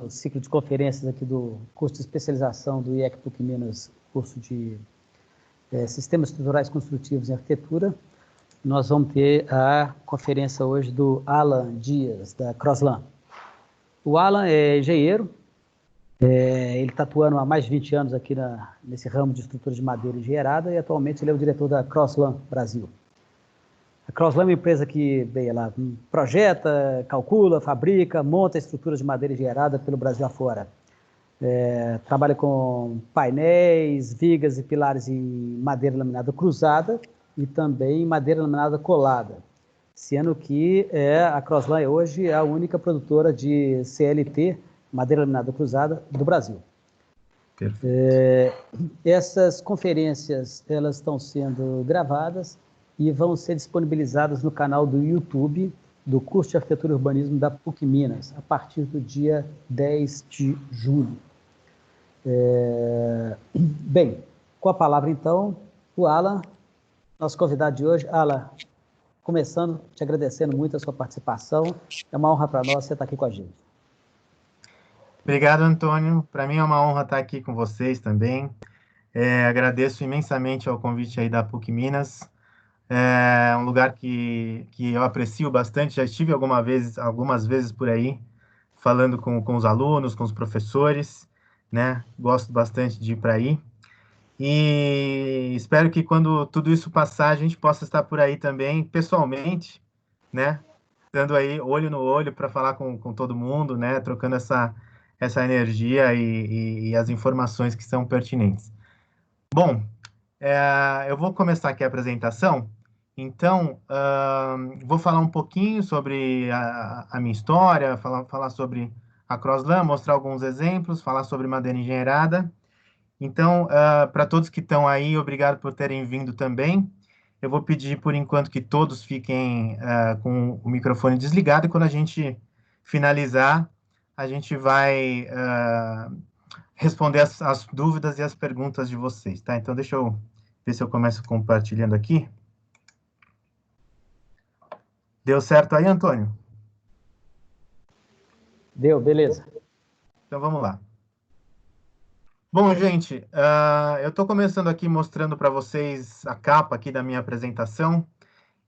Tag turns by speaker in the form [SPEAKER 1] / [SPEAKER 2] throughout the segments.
[SPEAKER 1] ciclo de conferências aqui do curso de especialização do IEC PUC Minas, curso de Sistemas Estruturais Construtivos em Arquitetura. Nós vamos ter a conferência hoje do Alan Dias, da Crossland. O Alan é engenheiro, ele está atuando há mais de 20 anos aqui nesse ramo de estrutura de madeira engenheirada e atualmente ele é o diretor da Crossland Brasil. A Crossland é uma empresa que lá, projeta, calcula, fabrica, monta estruturas de madeira engenheirada pelo Brasil afora. Trabalha com painéis, vigas e pilares em madeira laminada cruzada e também madeira laminada colada. Sendo que a Crossland hoje é a única produtora de CLT, madeira laminada cruzada, do Brasil. Essas conferências elas estão sendo gravadas e vão ser disponibilizadas no canal do YouTube do curso de Arquitetura e Urbanismo da PUC Minas, a partir do dia 10 de julho. Bem, com a palavra, então, o Alan, nosso convidado de hoje. Alan, começando, te agradecendo muito a sua participação. É uma honra para nós você estar aqui com a gente.
[SPEAKER 2] Obrigado, Antônio. Para mim é uma honra estar aqui com vocês também. Agradeço imensamente ao convite aí da PUC Minas. É um lugar que eu aprecio bastante, já estive algumas vezes por aí, falando com os alunos, com os professores, né? Gosto bastante de ir para aí. E espero que quando tudo isso passar, a gente possa estar por aí também, pessoalmente, né? Dando aí olho no olho para falar com todo mundo, né? Trocando essa energia e as informações que são pertinentes. Bom, eu vou começar aqui a apresentação. Então, vou falar um pouquinho sobre a minha história, falar sobre a Crossland, mostrar alguns exemplos, falar sobre madeira engenheirada. Então, para todos que estão aí, obrigado por terem vindo também. Eu vou pedir, por enquanto, que todos fiquem com o microfone desligado, e quando a gente finalizar, a gente vai responder as dúvidas e as perguntas de vocês, tá? Então, deixa eu ver se eu começo compartilhando aqui. Deu certo aí, Antônio?
[SPEAKER 1] Deu, beleza.
[SPEAKER 2] Então, vamos lá. Bom, gente, eu estou começando aqui mostrando para vocês a capa aqui da minha apresentação.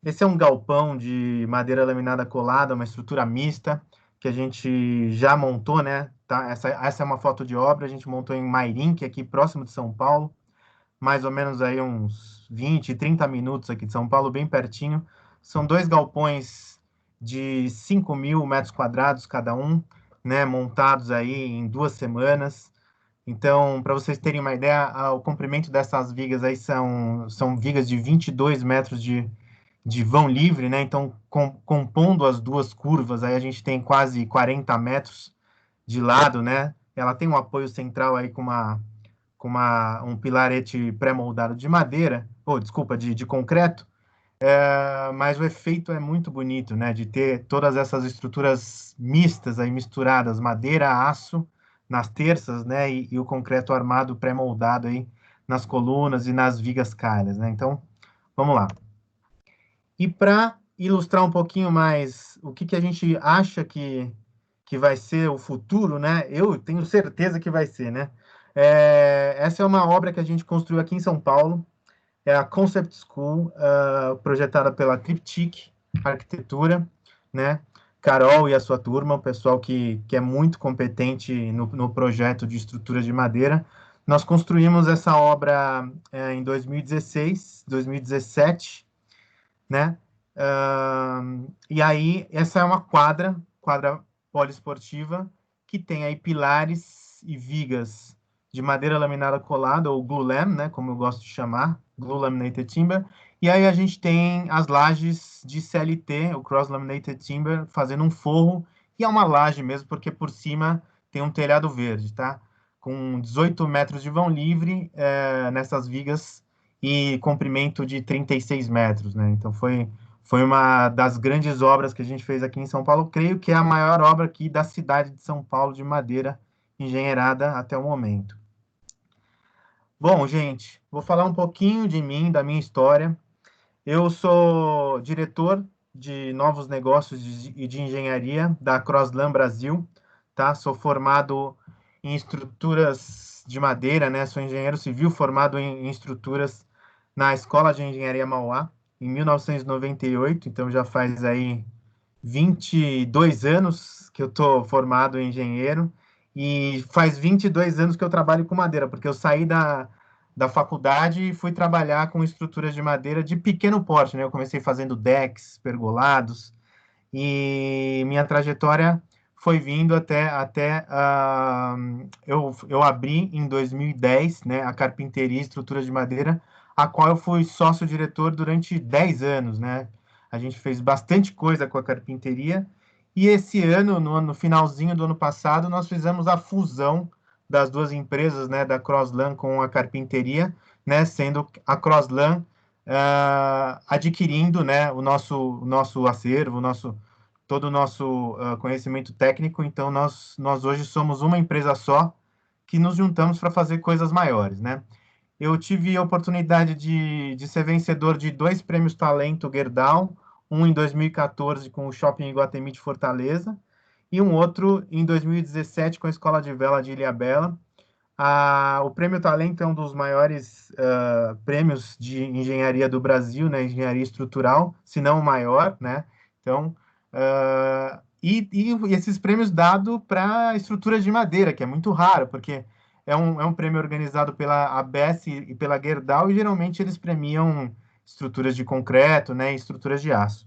[SPEAKER 2] Esse é um galpão de madeira laminada colada, uma estrutura mista, que a gente já montou, né? Tá? Essa é uma foto de obra, a gente montou em Mairink, aqui próximo de São Paulo, mais ou menos aí uns 20, 30 minutos aqui de São Paulo, bem pertinho. São 2 galpões de 5.000 metros quadrados cada um, né? Montados aí em 2 semanas. Então, para vocês terem uma ideia, o comprimento dessas vigas aí são vigas de 22 metros de vão livre, né? Então, compondo as duas curvas, aí a gente tem quase 40 metros de lado, né? Ela tem um apoio central aí com um pilarete pré-moldado de madeira, desculpa, de concreto, mas o efeito é muito bonito, né? De ter todas essas estruturas mistas aí, misturadas, madeira, aço, nas terças, né? E o concreto armado pré-moldado aí nas colunas e nas vigas calhas, né? Então, vamos lá. E para ilustrar um pouquinho mais o que a gente acha que vai ser o futuro, né? Eu tenho certeza que vai ser, né? Essa é uma obra que a gente construiu aqui em São Paulo, é a Concept School, projetada pela Triptych Arquitetura, né? Carol e a sua turma, o pessoal que é muito competente no projeto de estruturas de madeira. Nós construímos essa obra em 2016, 2017, né? E aí, essa é uma quadra poliesportiva, que tem aí pilares e vigas de madeira laminada colada, ou glulam, né, como eu gosto de chamar, Glue Laminated Timber, e aí a gente tem as lajes de CLT, o Cross Laminated Timber, fazendo um forro, e é uma laje mesmo, porque por cima tem um telhado verde, tá? Com 18 metros de vão livre nessas vigas e comprimento de 36 metros, né? Então foi uma das grandes obras que a gente fez aqui em São Paulo. Creio que é a maior obra aqui da cidade de São Paulo de madeira engenheirada até o momento. Bom, gente, vou falar um pouquinho de mim, da minha história. Eu sou diretor de novos negócios e de engenharia da Crossland Brasil. tá? Sou formado em estruturas de madeira, né? Sou engenheiro civil formado em estruturas na Escola de Engenharia Mauá, em 1998, então já faz aí 22 anos que eu estou formado em engenheiro e faz 22 anos que eu trabalho com madeira, porque eu saí da faculdade e fui trabalhar com estruturas de madeira de pequeno porte, né? Eu comecei fazendo decks, pergolados, e minha trajetória foi vindo eu abri em 2010, né, a Carpinteria e Estruturas de Madeira, a qual eu fui sócio-diretor durante 10 anos, né? A gente fez bastante coisa com a carpinteria, e esse ano, no finalzinho do ano passado, nós fizemos a fusão das duas empresas, né, da Crosslan com a carpinteria, né, sendo a Crosslan adquirindo, né, o nosso acervo, todo o nosso conhecimento técnico. Então, nós hoje somos uma empresa só que nos juntamos para fazer coisas maiores, né? Eu tive a oportunidade de ser vencedor de 2 prêmios Talento Gerdau, um em 2014 com o Shopping Iguatemi de Fortaleza e um outro em 2017 com a Escola de Vela de Ilhabela. O Prêmio Talento é um dos maiores prêmios de engenharia do Brasil, né? Engenharia estrutural, se não o maior, né? Então, e esses prêmios dados para estruturas de madeira, que é muito raro, porque é um prêmio organizado pela ABS e pela Gerdau, e geralmente eles premiam estruturas de concreto, né? E estruturas de aço.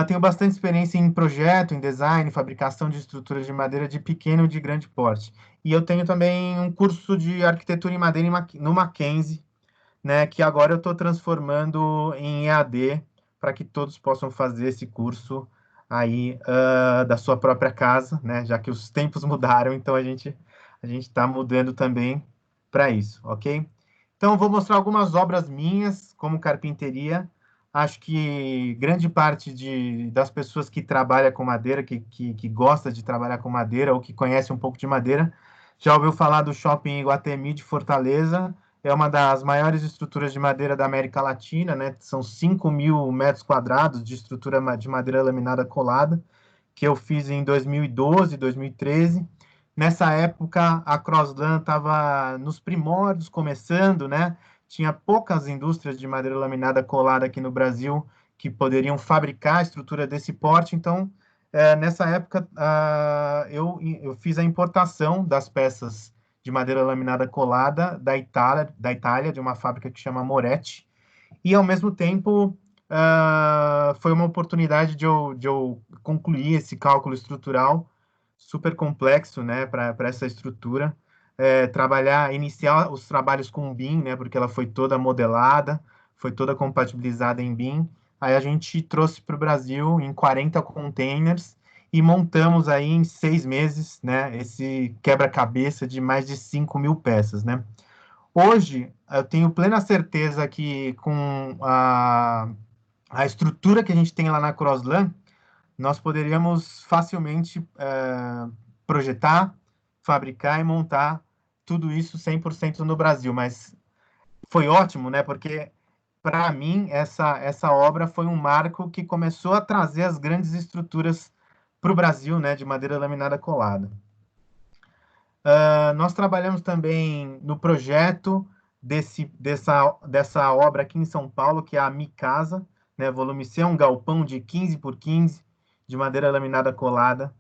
[SPEAKER 2] Tenho bastante experiência em projeto, em design, fabricação de estruturas de madeira de pequeno e de grande porte. E eu tenho também um curso de arquitetura em madeira no Mackenzie, né, que agora eu estou transformando em EAD para que todos possam fazer esse curso aí da sua própria casa, né, já que os tempos mudaram, então a gente está mudando também para isso, ok? Então, eu vou mostrar algumas obras minhas como carpinteria. Acho que grande parte das pessoas que trabalham com madeira, que gosta de trabalhar com madeira ou que conhece um pouco de madeira, já ouviu falar do Shopping Iguatemi de Fortaleza. É uma das maiores estruturas de madeira da América Latina, né? São 5.000 metros quadrados de estrutura de madeira laminada colada, que eu fiz em 2012, 2013. Nessa época, a Crosslan estava nos primórdios, começando, né? Tinha poucas indústrias de madeira laminada colada aqui no Brasil que poderiam fabricar a estrutura desse porte. Então, nessa época, eu fiz a importação das peças de madeira laminada colada da Itália, de uma fábrica que chama Moretti. E, ao mesmo tempo, foi uma oportunidade de eu concluir esse cálculo estrutural super complexo, né, para essa estrutura. Iniciar os trabalhos com BIM, né, porque ela foi toda modelada, foi toda compatibilizada em BIM. Aí a gente trouxe para o Brasil em 40 containers e montamos aí em 6 meses, né, esse quebra-cabeça de mais de 5.000 peças, né. Hoje, eu tenho plena certeza que com a estrutura que a gente tem lá na Crosslan, nós poderíamos facilmente projetar, fabricar e montar tudo isso 100% no Brasil. Mas foi ótimo, né? Porque, para mim, essa obra foi um marco que começou a trazer as grandes estruturas para o Brasil, né? De madeira laminada colada. Nós trabalhamos também no projeto dessa obra aqui em São Paulo, que é a Mi Casa, né? Volume C, um galpão de 15 por 15 de madeira laminada colada,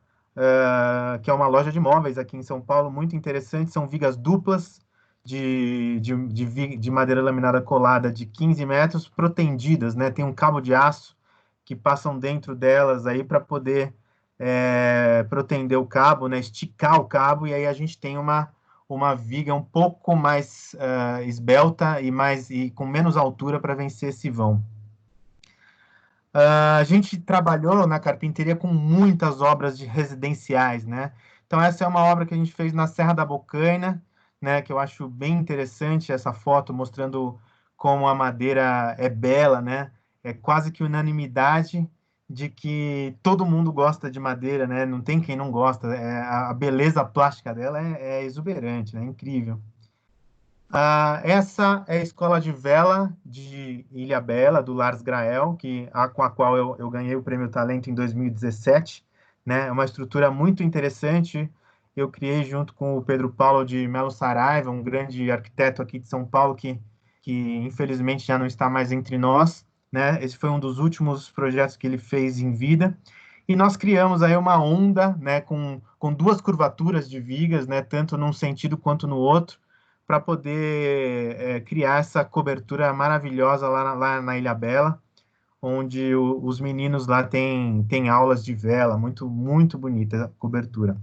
[SPEAKER 2] que é uma loja de móveis aqui em São Paulo, muito interessante. São vigas duplas de madeira laminada colada de 15 metros, protendidas, né? Tem um cabo de aço que passam dentro delas aí para poder protender o cabo, né? Esticar o cabo, e aí a gente tem uma viga um pouco mais esbelta e com menos altura para vencer esse vão. A gente trabalhou na carpinteria com muitas obras de residenciais, né? Então, essa é uma obra que a gente fez na Serra da Bocaina, né? Que eu acho bem interessante essa foto, mostrando como a madeira é bela, né? É quase que unanimidade de que todo mundo gosta de madeira, né? Não tem quem não gosta. A beleza plástica dela é exuberante, né? Incrível. Essa é a escola de vela de Ilhabela, do Lars Grael, com a qual eu ganhei o Prêmio Talento em 2017. né? É uma estrutura muito interessante. Eu criei junto com o Pedro Paulo de Melo Saraiva, um grande arquiteto aqui de São Paulo, que infelizmente já não está mais entre nós, né? Esse foi um dos últimos projetos que ele fez em vida. E nós criamos aí uma onda, né, com duas curvaturas de vigas, né, tanto num sentido quanto no outro, para poder criar essa cobertura maravilhosa lá na Ilhabela, onde os meninos lá têm aulas de vela, muito, muito bonita a cobertura.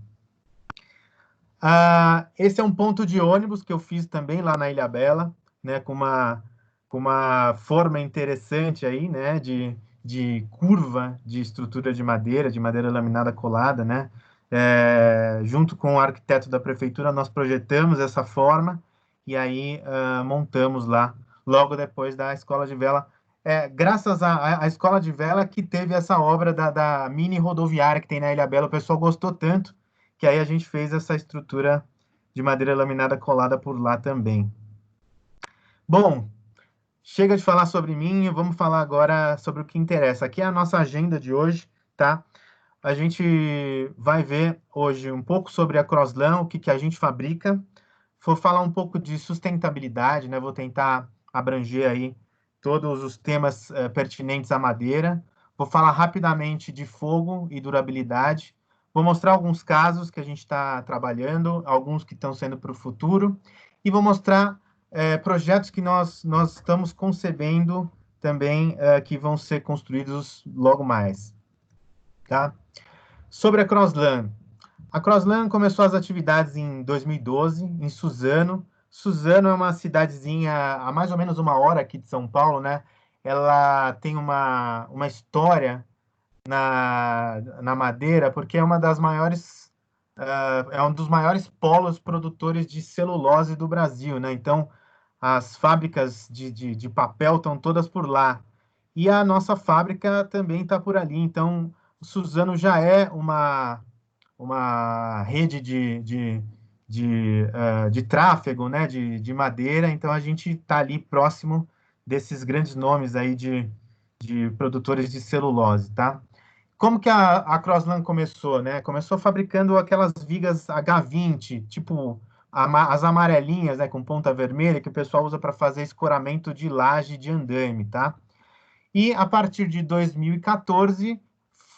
[SPEAKER 2] Esse é um ponto de ônibus que eu fiz também lá na Ilhabela, né, com uma forma interessante aí, né, de curva de estrutura de madeira laminada colada, né, junto com o arquiteto da prefeitura, nós projetamos essa forma e aí montamos lá, logo depois da escola de vela, graças à escola de vela que teve essa obra da mini rodoviária que tem na Ilhabela, o pessoal gostou tanto que aí a gente fez essa estrutura de madeira laminada colada por lá também. Bom, chega de falar sobre mim, vamos falar agora sobre o que interessa. Aqui é a nossa agenda de hoje, tá? A gente vai ver hoje um pouco sobre a Crosslan, o que a gente fabrica. Vou falar um pouco de sustentabilidade, né? Vou tentar abranger aí todos os temas pertinentes à madeira. Vou falar rapidamente de fogo e durabilidade. Vou mostrar alguns casos que a gente está trabalhando, alguns que estão sendo para o futuro, e vou mostrar projetos que nós estamos concebendo também, que vão ser construídos logo mais. Tá? Sobre a Crosslan. A Crosslan começou as atividades em 2012, em Suzano. Suzano é uma cidadezinha a mais ou menos 1 hora aqui de São Paulo, né? Ela tem uma história na madeira, porque é uma das maiores, é um dos maiores polos produtores de celulose do Brasil, né? Então, as fábricas de papel estão todas por lá. E a nossa fábrica também está por ali. Então, o Suzano já é uma rede de tráfego, né, de madeira, então a gente está ali próximo desses grandes nomes aí de produtores de celulose, tá? Como que a Crossland começou, né? Começou fabricando aquelas vigas H20, tipo as amarelinhas, né, com ponta vermelha, que o pessoal usa para fazer escoramento de laje de andaime, tá? E a partir de 2014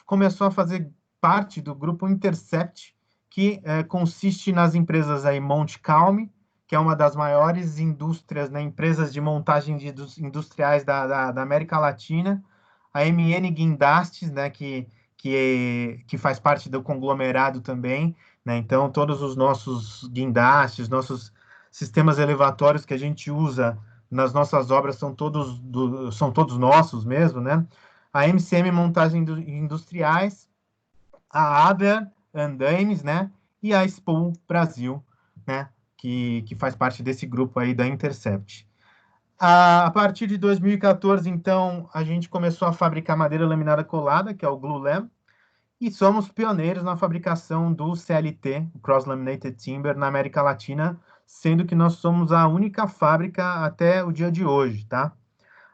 [SPEAKER 2] começou a fazer parte do grupo Intercept, que consiste nas empresas aí Monte Calm, que é uma das maiores indústrias, né, empresas de montagem industriais da América Latina, a MN Guindastes, né, que faz parte do conglomerado também, né, então todos os nossos guindastes, nossos sistemas elevatórios que a gente usa nas nossas obras são todos nossos mesmo, né? A MCM Montagem Industriais, a Aber Andaimes, né? E a Spool Brasil, né? Que faz parte desse grupo aí da Intercept. A partir de 2014, então, a gente começou a fabricar madeira laminada colada, que é o Glulam, e somos pioneiros na fabricação do CLT, o Cross Laminated Timber, na América Latina, sendo que nós somos a única fábrica até o dia de hoje, tá?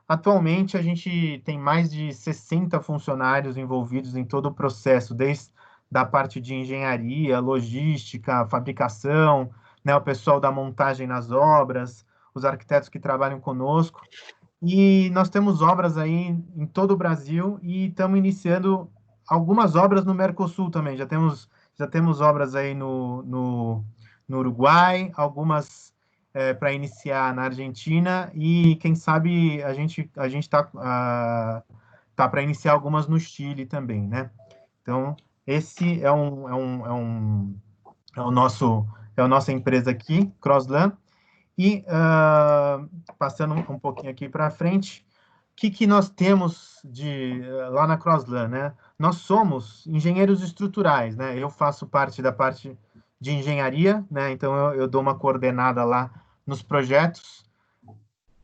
[SPEAKER 2] Atualmente, a gente tem mais de 60 funcionários envolvidos em todo o processo, desde da parte de engenharia, logística, fabricação, né, o pessoal da montagem nas obras, os arquitetos que trabalham conosco. E nós temos obras aí em todo o Brasil e estamos iniciando algumas obras no Mercosul também. Já temos obras aí no Uruguai, algumas para iniciar na Argentina e quem sabe a gente tá para iniciar algumas no Chile também, né? Então esse é o nosso é a nossa empresa aqui, Crossland. E passando um pouquinho aqui para frente, o que nós temos lá na Crossland, né? Nós somos engenheiros estruturais, né? Eu faço parte da parte de engenharia, né? Então eu dou uma coordenada lá nos projetos.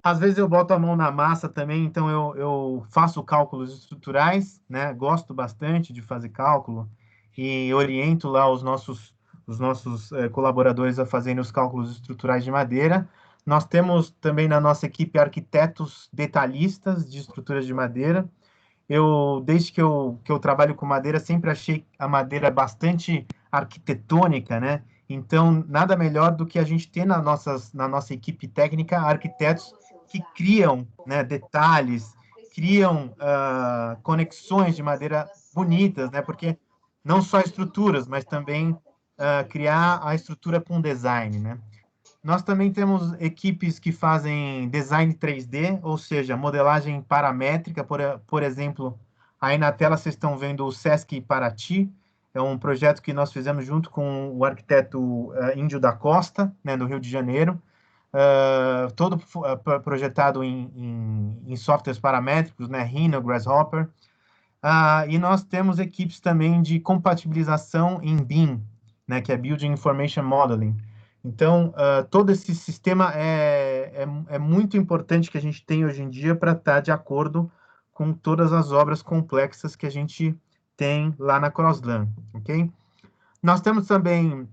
[SPEAKER 2] Às vezes eu boto a mão na massa também, então eu faço cálculos estruturais, né? Gosto bastante de fazer cálculo e oriento lá os nossos colaboradores a fazerem os cálculos estruturais de madeira. Nós temos também na nossa equipe arquitetos detalhistas de estruturas de madeira. desde que eu trabalho com madeira, sempre achei a madeira bastante arquitetônica, né? Então, nada melhor do que a gente ter na nossa equipe técnica arquitetos que criam, né, detalhes, criam conexões de madeira bonitas, né? Porque não só estruturas, mas também criar a estrutura com design, né? Nós também temos equipes que fazem design 3D, ou seja, modelagem paramétrica. Por exemplo, aí na tela vocês estão vendo o Sesc Paraty. É um projeto que nós fizemos junto com o arquiteto Índio da Costa, né, do Rio de Janeiro. Todo projetado em softwares paramétricos, né, Rhino, Grasshopper. E nós temos equipes também de compatibilização em BIM, né, que é Building Information Modeling. Então, todo esse sistema é muito importante que a gente tem hoje em dia para estar de acordo com todas as obras complexas que a gente tem lá na Croslan, ok? Nós temos também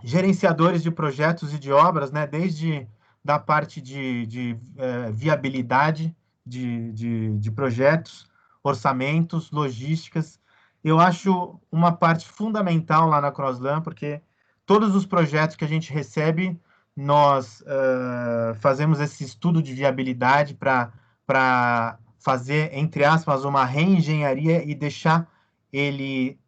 [SPEAKER 2] gerenciadores de projetos e de obras, né, desde da parte de viabilidade de projetos, orçamentos, logísticas. Eu acho uma parte fundamental lá na Croslan, porque todos os projetos que a gente recebe, nós fazemos esse estudo de viabilidade para fazer, entre aspas, uma reengenharia e deixar ele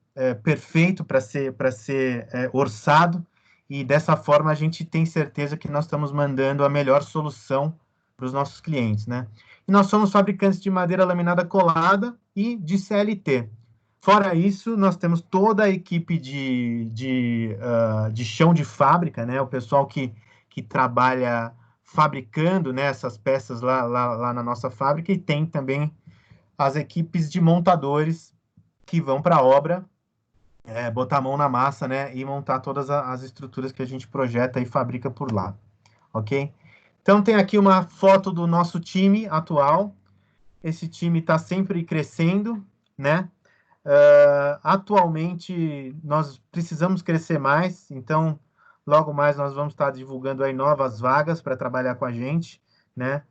[SPEAKER 2] perfeito para ser orçado, e dessa forma a gente tem certeza que nós estamos mandando a melhor solução para os nossos clientes, né? E nós somos fabricantes de madeira laminada colada e de CLT. Fora isso, nós temos toda a equipe de chão de fábrica, né? O pessoal que trabalha fabricando, né, essas peças lá na nossa fábrica, e tem também as equipes de montadores que vão para a obra, botar a mão na massa, né, e montar todas as estruturas que a gente projeta e fabrica por lá, ok? Então, tem aqui uma foto do nosso time atual. Esse time está sempre crescendo, né? Atualmente, nós precisamos crescer mais, então, logo mais nós vamos estar divulgando aí novas vagas para trabalhar com a gente, né?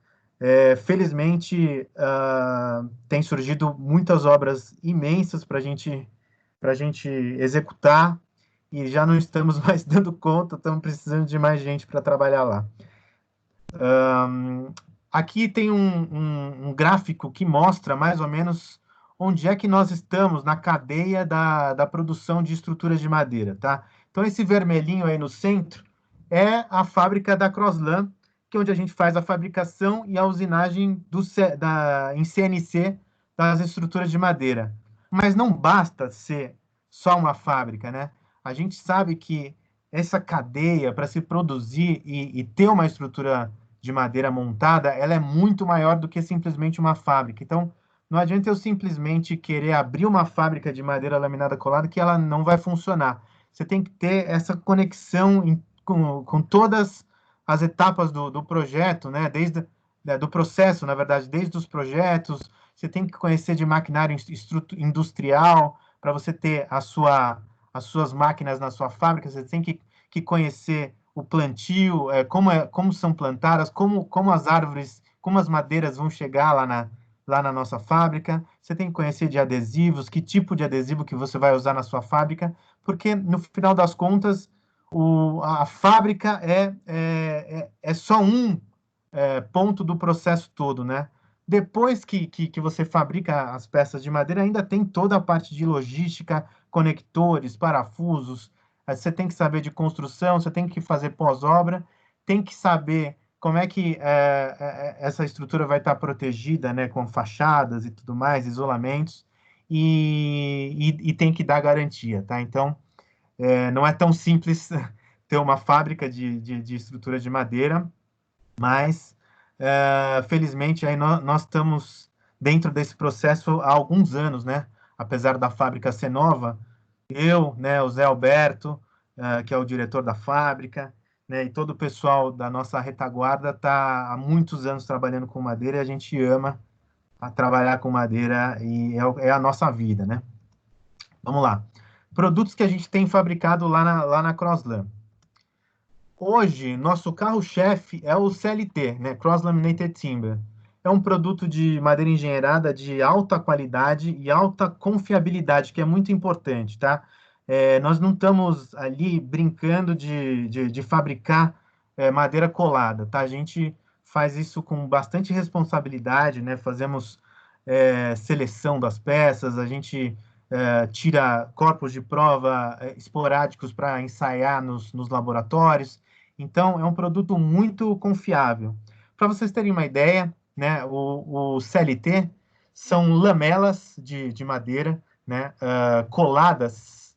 [SPEAKER 2] Felizmente, tem surgido muitas obras imensas para a gente executar, e já não estamos mais dando conta, estamos precisando de mais gente para trabalhar lá. Aqui tem um gráfico que mostra mais ou menos onde é que nós estamos na cadeia da produção de estruturas de madeira, tá? Então, esse vermelhinho aí no centro é a fábrica da Croslan, que é onde a gente faz a fabricação e a usinagem em CNC das estruturas de madeira. Mas não basta ser só uma fábrica, né? A gente sabe que essa cadeia, para se produzir e ter uma estrutura de madeira montada, ela é muito maior do que simplesmente uma fábrica. Então, não adianta eu simplesmente querer abrir uma fábrica de madeira laminada colada que ela não vai funcionar. Você tem que ter essa conexão com todas as etapas do projeto, né? Desde do processo, na verdade, desde os projetos. Você tem que conhecer de maquinário industrial para você ter as suas máquinas na sua fábrica. Você tem que conhecer o plantio, como são plantadas, como as árvores, como as madeiras vão chegar lá na nossa fábrica. Você tem que conhecer de adesivos, que tipo de adesivo que você vai usar na sua fábrica, porque no final das contas, a fábrica é só um ponto do processo todo, né? Depois que você fabrica as peças de madeira, ainda tem toda a parte de logística, conectores, parafusos. Você tem que saber de construção, você tem que fazer pós-obra, tem que saber como é que essa estrutura vai estar protegida, né, com fachadas e tudo mais, isolamentos, e tem que dar garantia, tá? Então, não é tão simples ter uma fábrica de estrutura de madeira, mas, felizmente, aí nós estamos dentro desse processo há alguns anos, né? Apesar da fábrica ser nova, eu, né, o Zé Alberto, que é o diretor da fábrica, né, e todo o pessoal da nossa retaguarda está há muitos anos trabalhando com madeira, e a gente ama trabalhar com madeira, e é a nossa vida, né? Vamos lá. Produtos que a gente tem fabricado lá na Croslan. Hoje, nosso carro-chefe é o CLT, né? Cross Laminated Timber. é um produto de madeira engenheirada de alta qualidade e alta confiabilidade, que é muito importante, tá? Nós não estamos ali brincando de fabricar madeira colada, tá? A gente faz isso com bastante responsabilidade, né? Fazemos seleção das peças, a gente tira corpos de prova esporádicos para ensaiar nos laboratórios. Então, é um produto muito confiável. Para vocês terem uma ideia, né, o CLT são lamelas de madeira, né, coladas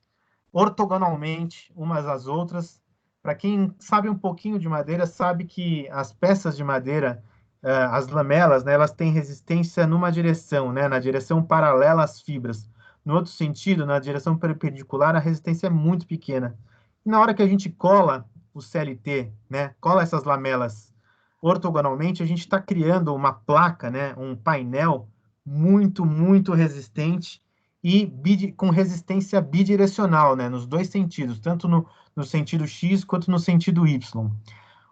[SPEAKER 2] ortogonalmente umas às outras. Para quem sabe um pouquinho de madeira, sabe que as peças de madeira, as lamelas, né, elas têm resistência numa direção, né, na direção paralela às fibras. No outro sentido, na direção perpendicular, a resistência é muito pequena. E na hora que a gente cola o CLT, né, cola essas lamelas ortogonalmente, a gente está criando uma placa, né, um painel muito resistente e com resistência bidirecional, né, nos dois sentidos, tanto no sentido X quanto no sentido Y.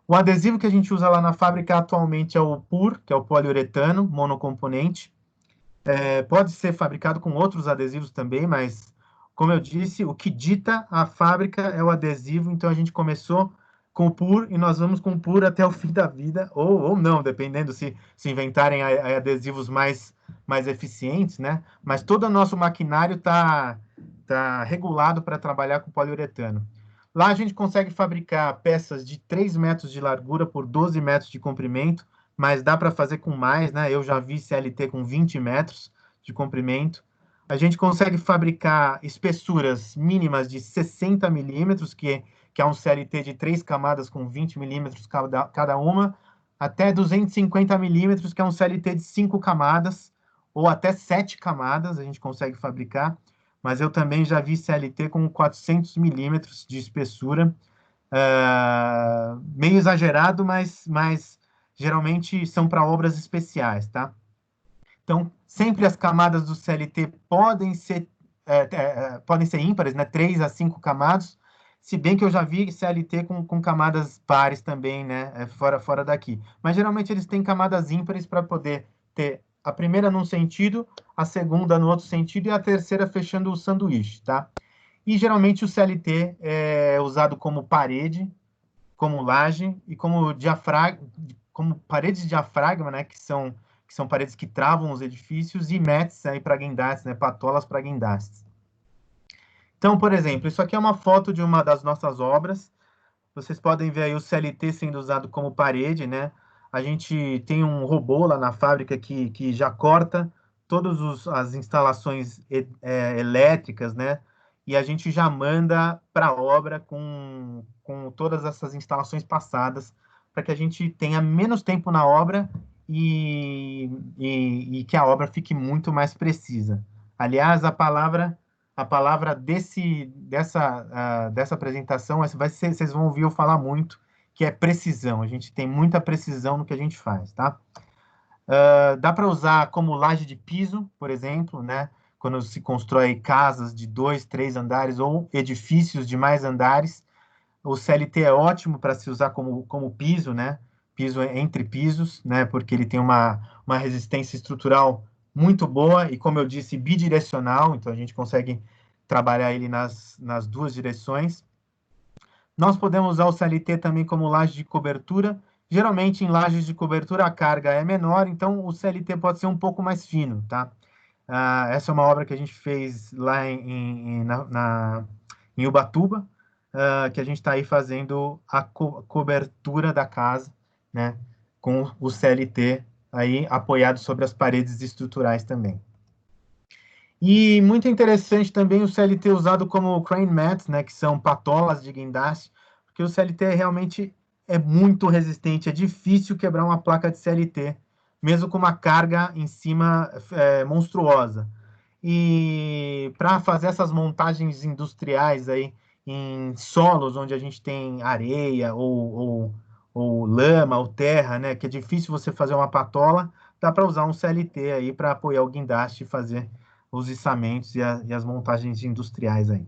[SPEAKER 2] O adesivo que a gente usa lá na fábrica atualmente é o PUR, que é o poliuretano monocomponente. Pode ser fabricado com outros adesivos também, mas, como eu disse, o que dita a fábrica é o adesivo, então a gente começou com o PUR e nós vamos com o PUR até o fim da vida, ou não, dependendo se inventarem adesivos mais eficientes, né? Mas todo o nosso maquinário tá regulado para trabalhar com poliuretano. Lá a gente consegue fabricar peças de 3 metros de largura por 12 metros de comprimento, mas dá para fazer com mais, né? Eu já vi CLT com 20 metros de comprimento. A gente consegue fabricar espessuras mínimas de 60 milímetros, que é um CLT de 3 camadas com 20 milímetros cada uma, até 250 milímetros, que é um CLT de 5 camadas, ou até 7 camadas a gente consegue fabricar. Mas eu também já vi CLT com 400 milímetros de espessura, meio exagerado, mas geralmente são para obras especiais, tá? Então, sempre as camadas do CLT podem ser ímpares, né? 3 a 5 camadas, se bem que eu já vi CLT com camadas pares também, né? Fora daqui. Mas geralmente eles têm camadas ímpares para poder ter a primeira num sentido, a segunda no outro sentido e a terceira fechando o sanduíche, tá? E geralmente o CLT é usado como parede, como laje e como diafragma, como paredes de diafragma, né, que são paredes que travam os edifícios, e metes aí para guindastes, né, patolas para guindastes. Então, por exemplo, isso aqui é uma foto de uma das nossas obras. Vocês podem ver aí o CLT sendo usado como parede, né? A gente tem um robô lá na fábrica que já corta todas as instalações elétricas, né? E a gente já manda para a obra com todas essas instalações passadas, para que a gente tenha menos tempo na obra e que a obra fique muito mais precisa. Aliás, a palavra dessa apresentação, vocês vão ouvir eu falar muito, que é precisão. A gente tem muita precisão no que a gente faz, tá? Dá para usar como laje de piso, por exemplo, né? Quando se constrói casas de 2, 3 andares ou edifícios de mais andares, o CLT é ótimo para se usar como piso, né? Piso entre pisos, né? Porque ele tem uma resistência estrutural muito boa e, como eu disse, bidirecional, então a gente consegue trabalhar ele nas duas direções. Nós podemos usar o CLT também como laje de cobertura. Geralmente, em lajes de cobertura, a carga é menor, então o CLT pode ser um pouco mais fino, tá? Essa é uma obra que a gente fez lá em Ubatuba, que a gente está aí fazendo a cobertura da casa, né? Com o CLT aí apoiado sobre as paredes estruturais também. E muito interessante também o CLT usado como crane mats, né, que são patolas de guindaste, porque o CLT realmente é muito resistente, é difícil quebrar uma placa de CLT, mesmo com uma carga em cima monstruosa. E para fazer essas montagens industriais aí em solos onde a gente tem areia ou lama ou terra, né, que é difícil você fazer uma patola, dá para usar um CLT aí para apoiar o guindaste e fazer os içamentos e as montagens industriais aí.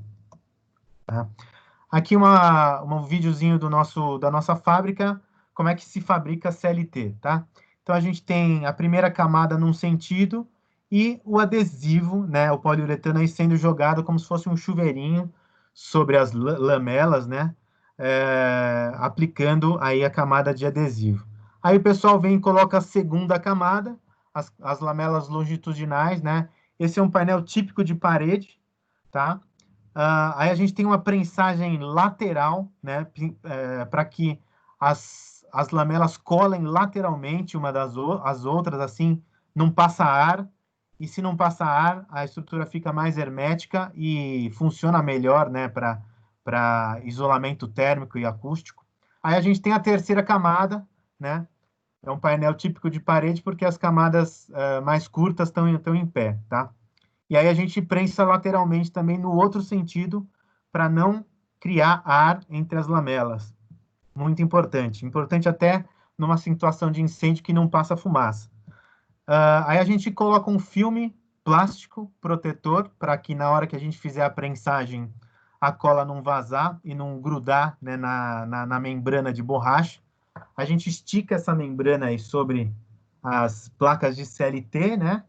[SPEAKER 2] Tá? Aqui um videozinho da nossa fábrica, como é que se fabrica CLT, tá? Então, a gente tem a primeira camada num sentido e o adesivo, né, o poliuretano aí sendo jogado como se fosse um chuveirinho sobre as lamelas, né, aplicando aí a camada de adesivo. Aí o pessoal vem e coloca a segunda camada, as lamelas longitudinais, né? Esse é um painel típico de parede, tá? Aí a gente tem uma prensagem lateral, né? Para que as lamelas colem lateralmente uma as outras, assim, não passa ar. E se não passa ar, a estrutura fica mais hermética e funciona melhor, né? Para isolamento térmico e acústico. Aí a gente tem a terceira camada, né? É um painel típico de parede porque as camadas mais curtas estão em pé, tá? E aí a gente prensa lateralmente também no outro sentido para não criar ar entre as lamelas. Muito importante. Importante até numa situação de incêndio que não passa fumaça. Aí a gente coloca um filme plástico protetor para que na hora que a gente fizer a prensagem a cola não vazar e não grudar, né, na membrana de borracha. A gente estica essa membrana aí sobre as placas de CLT, né?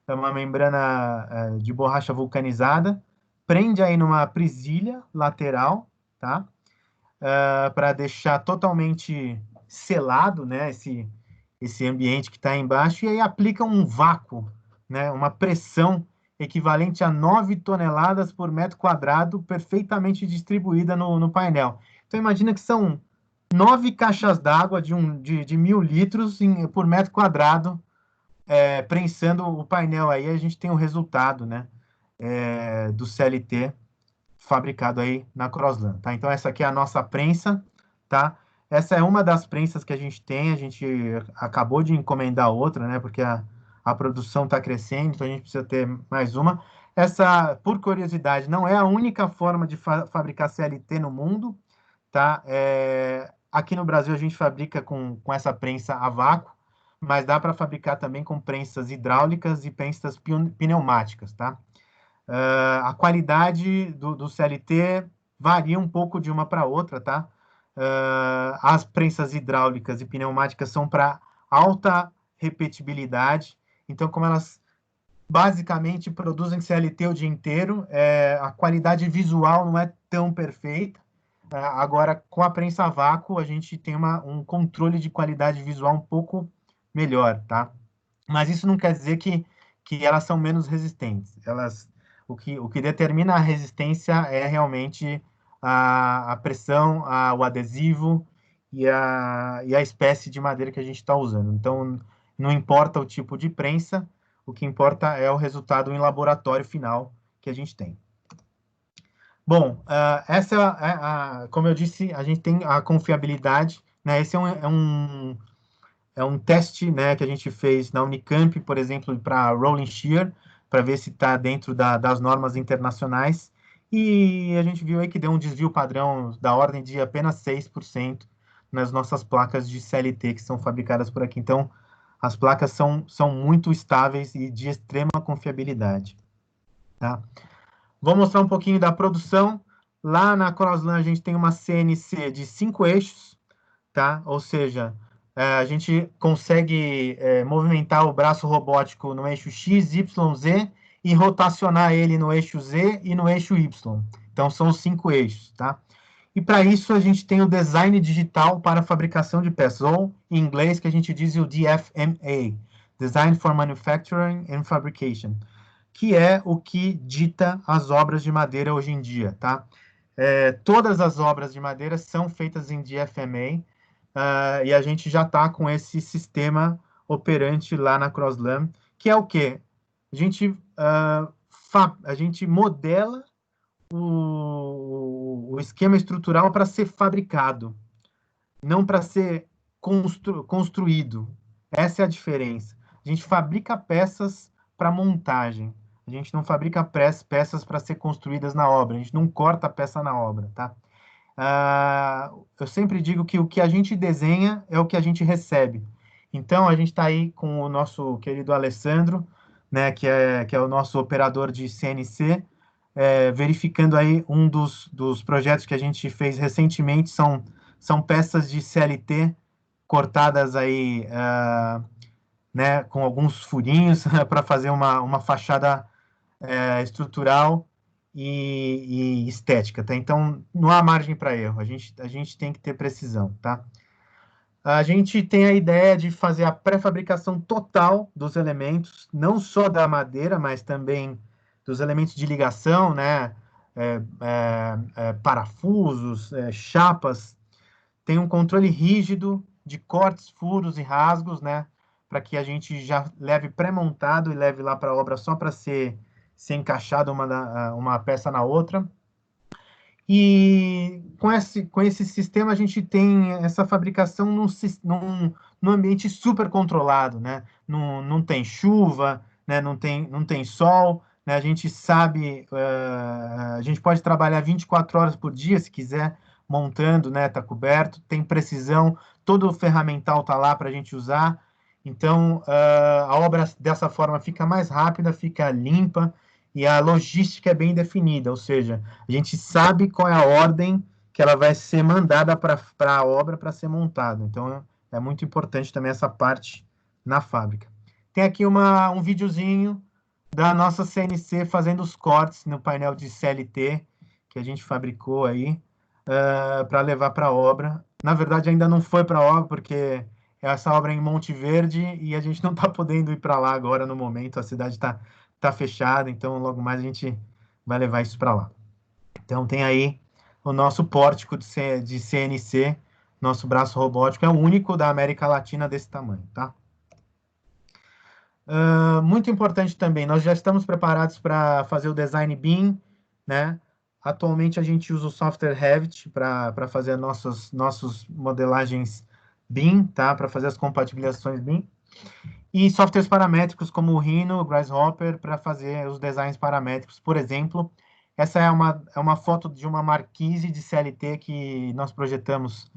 [SPEAKER 2] É uma membrana de borracha vulcanizada, prende aí numa presilha lateral, tá? Para deixar totalmente selado, né? Esse ambiente que está embaixo, e aí aplica um vácuo, né? Uma pressão equivalente a 9 toneladas por metro quadrado, perfeitamente distribuída no painel. Então, imagina que são 9 caixas d'água de 1.000 litros por metro quadrado, prensando o painel aí, a gente tem o resultado, né, do CLT fabricado aí na Crossland, tá? Então, essa aqui é a nossa prensa, tá? Essa é uma das prensas que a gente acabou de encomendar outra, né, porque a produção está crescendo, então a gente precisa ter mais uma. Essa, por curiosidade, não é a única forma de fabricar CLT no mundo, tá? Aqui no Brasil a gente fabrica com essa prensa a vácuo, mas dá para fabricar também com prensas hidráulicas e prensas pneumáticas, tá? A qualidade do CLT varia um pouco de uma para outra, tá? As prensas hidráulicas e pneumáticas são para alta repetibilidade, então como elas basicamente produzem CLT o dia inteiro, a qualidade visual não é tão perfeita. Agora, com a prensa a vácuo, a gente tem um controle de qualidade visual um pouco melhor, tá? Mas isso não quer dizer que elas são menos resistentes. O que determina a resistência é realmente a pressão, o adesivo e a espécie de madeira que a gente está usando. Então, não importa o tipo de prensa, o que importa é o resultado em laboratório final que a gente tem. Bom, essa como eu disse, a gente tem a confiabilidade, né? Esse é um teste, né, que a gente fez na Unicamp, por exemplo, para Rolling Shear, para ver se está dentro das normas internacionais. E a gente viu aí que deu um desvio padrão da ordem de apenas 6% nas nossas placas de CLT que são fabricadas por aqui. Então, as placas são muito estáveis e de extrema confiabilidade. Tá? Vou mostrar um pouquinho da produção. Lá na Crossland a gente tem uma CNC de 5 eixos, tá? Ou seja, a gente consegue movimentar o braço robótico no eixo X, Y, Z e rotacionar ele no eixo Z e no eixo Y. Então, são os 5 eixos, tá? E para isso a gente tem o design digital para a fabricação de peças, ou em inglês que a gente diz o DFMA, Design for Manufacturing and Fabrication, que é o que dita as obras de madeira hoje em dia, tá? Todas as obras de madeira são feitas em DFMA, e a gente já está com esse sistema operante lá na Crossland, que é o quê? A gente modela o esquema estrutural para ser fabricado, não para ser construído. Essa é a diferença. A gente fabrica peças para montagem. A gente não fabrica peças para ser construídas na obra. A gente não corta a peça na obra, tá? Eu sempre digo que o que a gente desenha é o que a gente recebe. Então, a gente está aí com o nosso querido Alessandro, né, que é o nosso operador de CNC, verificando aí um dos projetos que a gente fez recentemente, são peças de CLT cortadas aí né, com alguns furinhos para fazer uma fachada estrutural e estética, tá? Então, não há margem para erro, a gente tem que ter precisão, tá? A gente tem a ideia de fazer a pré-fabricação total dos elementos, não só da madeira, mas também dos elementos de ligação, né? Parafusos, chapas. Tem um controle rígido de cortes, furos e rasgos, né? Para que a gente já leve pré-montado e leve lá para a obra só para ser encaixado uma peça na outra. E com esse sistema a gente tem essa fabricação num ambiente super controlado, né? Não tem chuva, né? Não tem sol, né? A gente sabe, a gente pode trabalhar 24 horas por dia, se quiser, montando, né? Tá coberto, tem precisão, todo o ferramental tá lá para a gente usar. Então, a obra dessa forma fica mais rápida, fica limpa, e a logística é bem definida, ou seja, a gente sabe qual é a ordem que ela vai ser mandada para a obra para ser montada. Então, é muito importante também essa parte na fábrica. Tem aqui um videozinho da nossa CNC fazendo os cortes no painel de CLT que a gente fabricou aí para levar para a obra. Na verdade, ainda não foi para a obra, porque essa obra é em Monte Verde e a gente não está podendo ir para lá agora no momento, a cidade está fechada, então logo mais a gente vai levar isso para lá. Então tem aí o nosso pórtico de CNC, nosso braço robótico, é o único da América Latina desse tamanho, tá? Muito importante também, nós já estamos preparados para fazer o design BIM, né? Atualmente a gente usa o software Revit para fazer nossas modelagens BIM, tá? Para fazer as compatibilizações BIM. E softwares paramétricos como o Rhino, o Grasshopper, para fazer os designs paramétricos. Por exemplo, essa é uma foto de uma marquise de CLT que nós projetamos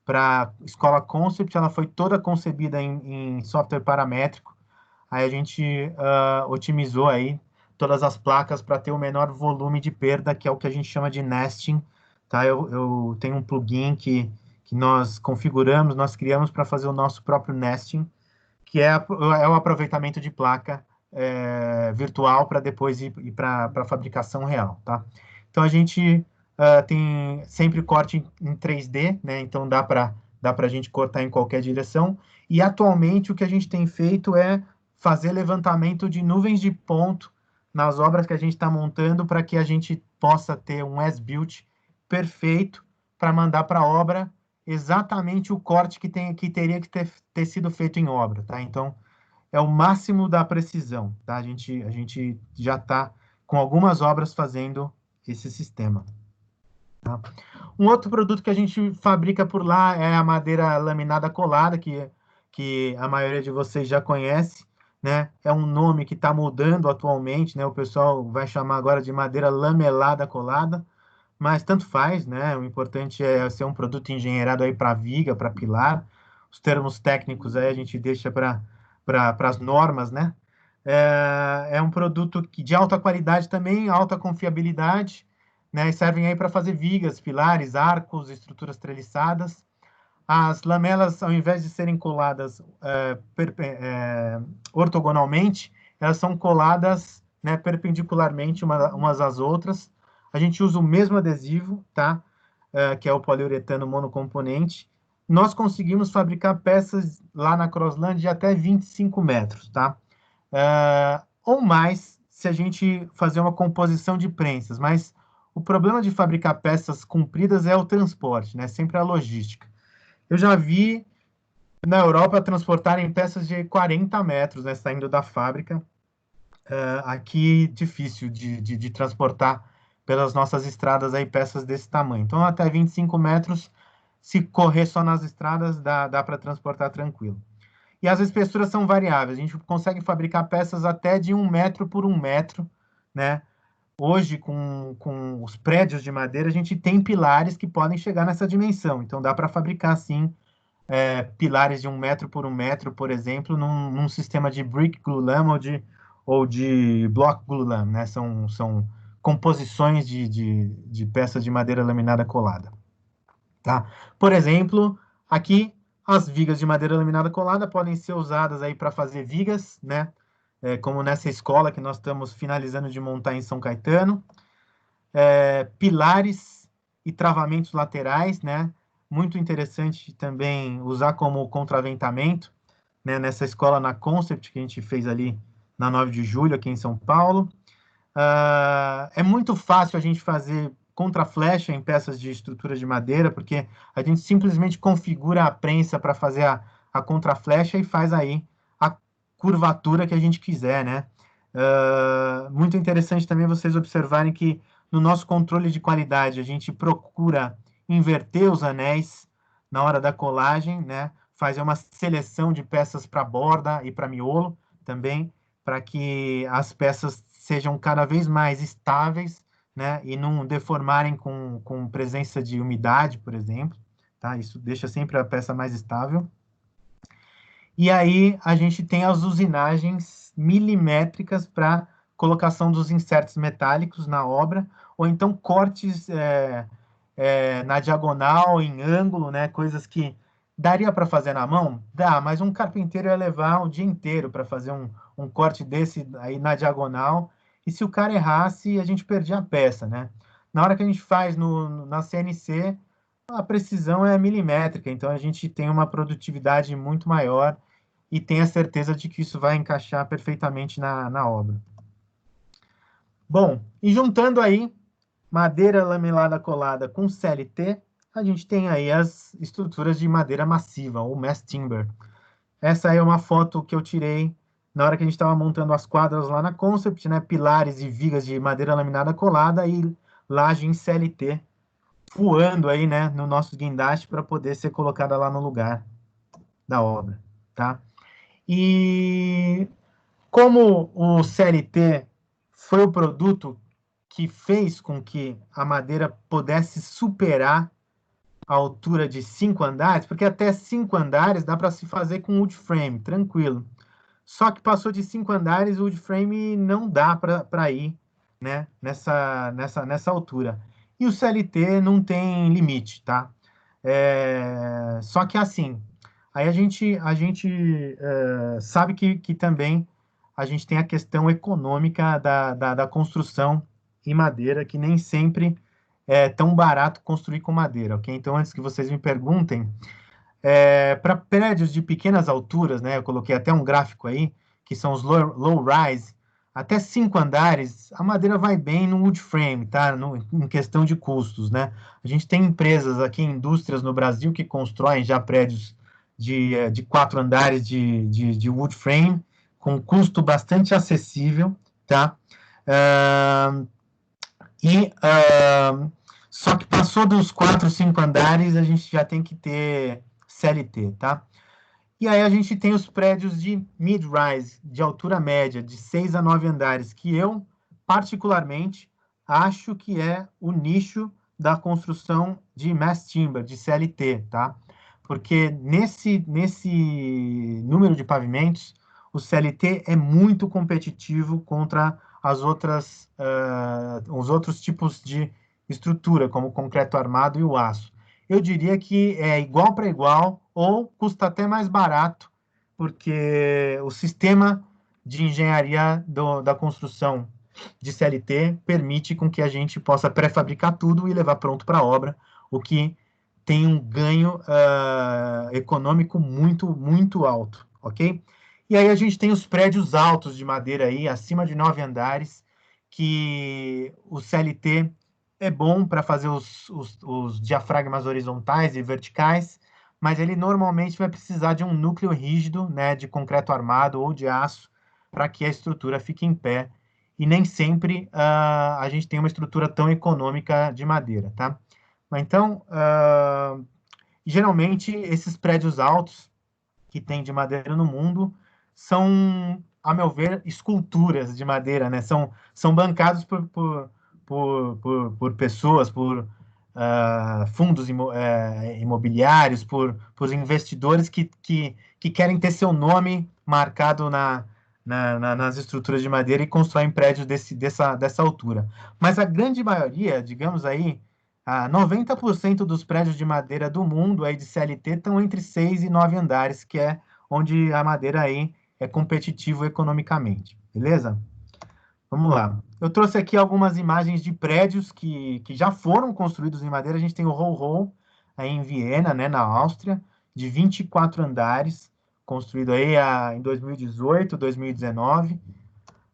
[SPEAKER 2] para a Escola Concept. Ela foi toda concebida em software paramétrico. Aí a gente otimizou aí todas as placas para ter o menor volume de perda, que é o que a gente chama de nesting. Tá? Eu tenho um plugin que nós configuramos, nós criamos para fazer o nosso próprio nesting, que é o aproveitamento de placa virtual para depois ir para a fabricação real, tá? Então, a gente tem sempre corte em 3D, né? Então, dá para a gente cortar em qualquer direção. E, atualmente, o que a gente tem feito é fazer levantamento de nuvens de ponto nas obras que a gente está montando para que a gente possa ter um as-built perfeito para mandar para a obra exatamente o corte que teria que ter sido feito em obra, tá? Então, é o máximo da precisão, tá? A gente já está com algumas obras fazendo esse sistema. Tá? Um outro produto que a gente fabrica por lá é a madeira laminada colada, que a maioria de vocês já conhece, né? É um nome que está mudando atualmente, né? O pessoal vai chamar agora de madeira lamelada colada, mas tanto faz, né? O importante é ser um produto engenheirado aí para viga, para pilar. Os termos técnicos aí a gente deixa para as normas, né? É um produto de alta qualidade também, alta confiabilidade, né? E servem aí para fazer vigas, pilares, arcos, estruturas treliçadas. As lamelas, ao invés de serem coladas ortogonalmente, elas são coladas, né, perpendicularmente umas às outras. A gente usa o mesmo adesivo, tá? Que é o poliuretano monocomponente. Nós conseguimos fabricar peças lá na Crossland de até 25 metros, tá? Ou mais, se a gente fazer uma composição de prensas. Mas o problema de fabricar peças compridas é o transporte, né? Sempre a logística. Eu já vi na Europa transportarem peças de 40 metros, né, saindo da fábrica. Aqui, difícil de transportar pelas nossas estradas aí peças desse tamanho. Então, até 25 metros, se correr só nas estradas, dá para transportar tranquilo. E as espessuras são variáveis. A gente consegue fabricar peças até de 1 metro por 1 metro, né? Hoje, com os prédios de madeira, a gente tem pilares que podem chegar nessa dimensão. Então, dá para fabricar, sim, pilares de 1 metro por 1 metro, por exemplo, num sistema de brick glulam ou de block glulam, né? São composições de peças de madeira laminada colada. Tá? Por exemplo, aqui As vigas de madeira laminada colada podem ser usadas aí para fazer vigas, né? Como nessa escola que nós estamos finalizando de montar em São Caetano. Pilares e travamentos laterais, né? Muito interessante também usar como contraventamento, né? Nessa escola na Concept que a gente fez ali na 9 de julho, aqui em São Paulo. É muito fácil a gente fazer contraflecha em peças de estrutura de madeira, porque a gente simplesmente configura a prensa para fazer a contraflecha e faz aí a curvatura que a gente quiser, né? Muito interessante também vocês observarem que no nosso controle de qualidade a gente procura inverter os anéis na hora da colagem, né? Fazer uma seleção de peças para borda e para miolo também, para que as peças sejam cada vez mais estáveis, né, e não deformarem com presença de umidade, por exemplo, tá? Isso deixa sempre a peça mais estável. E aí a gente tem as usinagens milimétricas para colocação dos insertos metálicos na obra, ou então cortes na diagonal, em ângulo, né, coisas que daria para fazer na mão? Dá, mas um carpinteiro ia levar o dia inteiro para fazer um corte desse aí na diagonal, e se o cara errasse, a gente perdia a peça, né? Na hora que a gente faz na CNC, a precisão é milimétrica, então a gente tem uma produtividade muito maior e tem a certeza de que isso vai encaixar perfeitamente na obra. Bom, e juntando aí madeira lamelada colada com CLT, a gente tem aí as estruturas de madeira massiva, ou mass timber. Essa é uma foto que eu tirei na hora que a gente estava montando as quadras lá na Concept, né? Pilares e vigas de madeira laminada colada e laje em CLT voando aí, né, no nosso guindaste para poder ser colocada lá no lugar da obra, tá? E como o CLT foi o produto que fez com que a madeira pudesse superar a altura de 5 andares, porque até 5 andares dá para se fazer com wood frame, tranquilo. Só que passou de 5 andares, o wood frame não dá para ir, né, nessa altura. E o CLT não tem limite, tá? Só que assim, aí a gente sabe que também a gente tem a questão econômica da construção em madeira, que nem sempre é tão barato construir com madeira, ok? Então, antes que vocês me perguntem, para prédios de pequenas alturas, né? Eu coloquei até um gráfico aí, que são os low-rise, até 5 andares, a madeira vai bem no wood frame, tá? Em questão de custos, né? A gente tem empresas aqui, indústrias no Brasil, que constroem já prédios de 4 andares de wood frame, com custo bastante acessível, tá? Só que passou dos 4, 5 andares, a gente já tem que ter CLT, tá? E aí a gente tem os prédios de mid-rise, de altura média, de 6 a 9 andares, que eu, particularmente, acho que é o nicho da construção de mass timber, de CLT, tá? Porque nesse número de pavimentos, o CLT é muito competitivo contra os outros tipos de estrutura, como o concreto armado e o aço. Eu diria que é igual para igual, ou custa até mais barato, porque o sistema de engenharia da construção de CLT permite com que a gente possa pré-fabricar tudo e levar pronto para a obra, o que tem um ganho econômico muito, muito alto, ok? E aí a gente tem os prédios altos de madeira aí, acima de 9 andares, que o CLT é bom para fazer os diafragmas horizontais e verticais, mas ele normalmente vai precisar de um núcleo rígido, né, de concreto armado ou de aço, para que a estrutura fique em pé. E nem sempre a gente tem uma estrutura tão econômica de madeira, tá? Então, geralmente, esses prédios altos que tem de madeira no mundo são, a meu ver, esculturas de madeira, né? São bancados por pessoas, por fundos imobiliários, por investidores que querem ter seu nome marcado nas estruturas de madeira e constroem prédios dessa altura. Mas a grande maioria, digamos aí, 90% dos prédios de madeira do mundo aí de CLT estão entre 6 e 9 andares, que é onde a madeira aí é competitivo economicamente, beleza? Vamos lá. Eu trouxe aqui algumas imagens de prédios que já foram construídos em madeira. A gente tem o Hohl aí em Viena, né, na Áustria, de 24 andares, construído aí em 2018, 2019.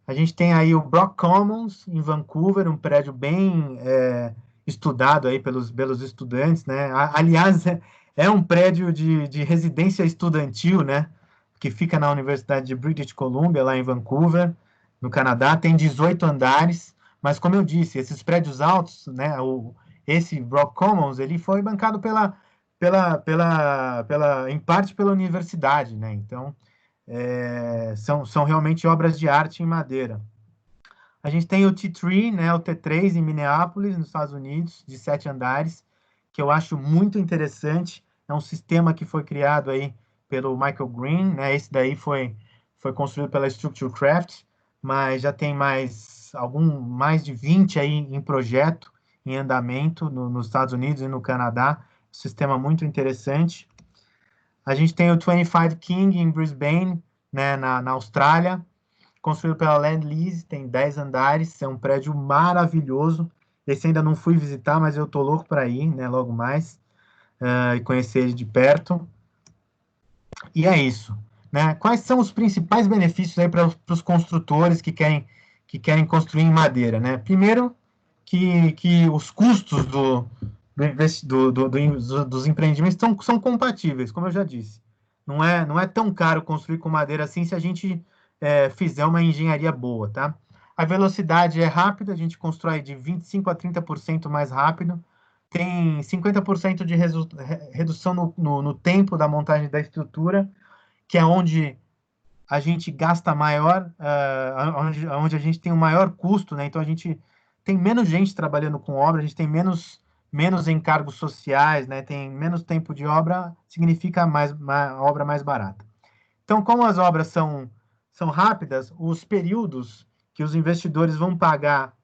[SPEAKER 2] A gente tem aí o Brock Commons, em Vancouver, um prédio bem estudado aí pelos estudantes, né? Aliás, é um prédio de residência estudantil, né? Que fica na Universidade de British Columbia, lá em Vancouver, no Canadá. Tem 18 andares, mas como eu disse, esses prédios altos, né? Esse Brock Commons, ele foi bancado em parte pela universidade, né? Então, são realmente obras de arte em madeira. A gente tem o T3, né, o T3 em Minneapolis, nos Estados Unidos, de 7 andares, que eu acho muito interessante. É um sistema que foi criado aí pelo Michael Green, né? Esse daí foi construído pela Structure Craft, mas já tem mais de 20 aí em projeto, em andamento nos Estados Unidos e no Canadá. Sistema muito interessante. A gente tem o 25 King em Brisbane, né, na Austrália, construído pela Land Lease, tem 10 andares, é um prédio maravilhoso. Esse ainda não fui visitar, mas eu tô louco para ir, né, logo mais, e conhecer ele de perto. E é isso, né? Quais são os principais benefícios aí para os construtores que querem construir em madeira, né? Primeiro, que os custos dos empreendimentos são compatíveis, como eu já disse. Não é tão caro construir com madeira assim se a gente fizer uma engenharia boa, tá? A velocidade é rápida, a gente constrói de 25% a 30% mais rápido, tem 50% de redução no tempo da montagem da estrutura, que é onde a gente gasta maior, onde a gente tem o maior custo, né? Então a gente tem menos gente trabalhando com obra, a gente tem menos encargos sociais, né? Tem menos tempo de obra, significa obra mais barata. Então, como as obras são rápidas, os períodos que os investidores vão pagar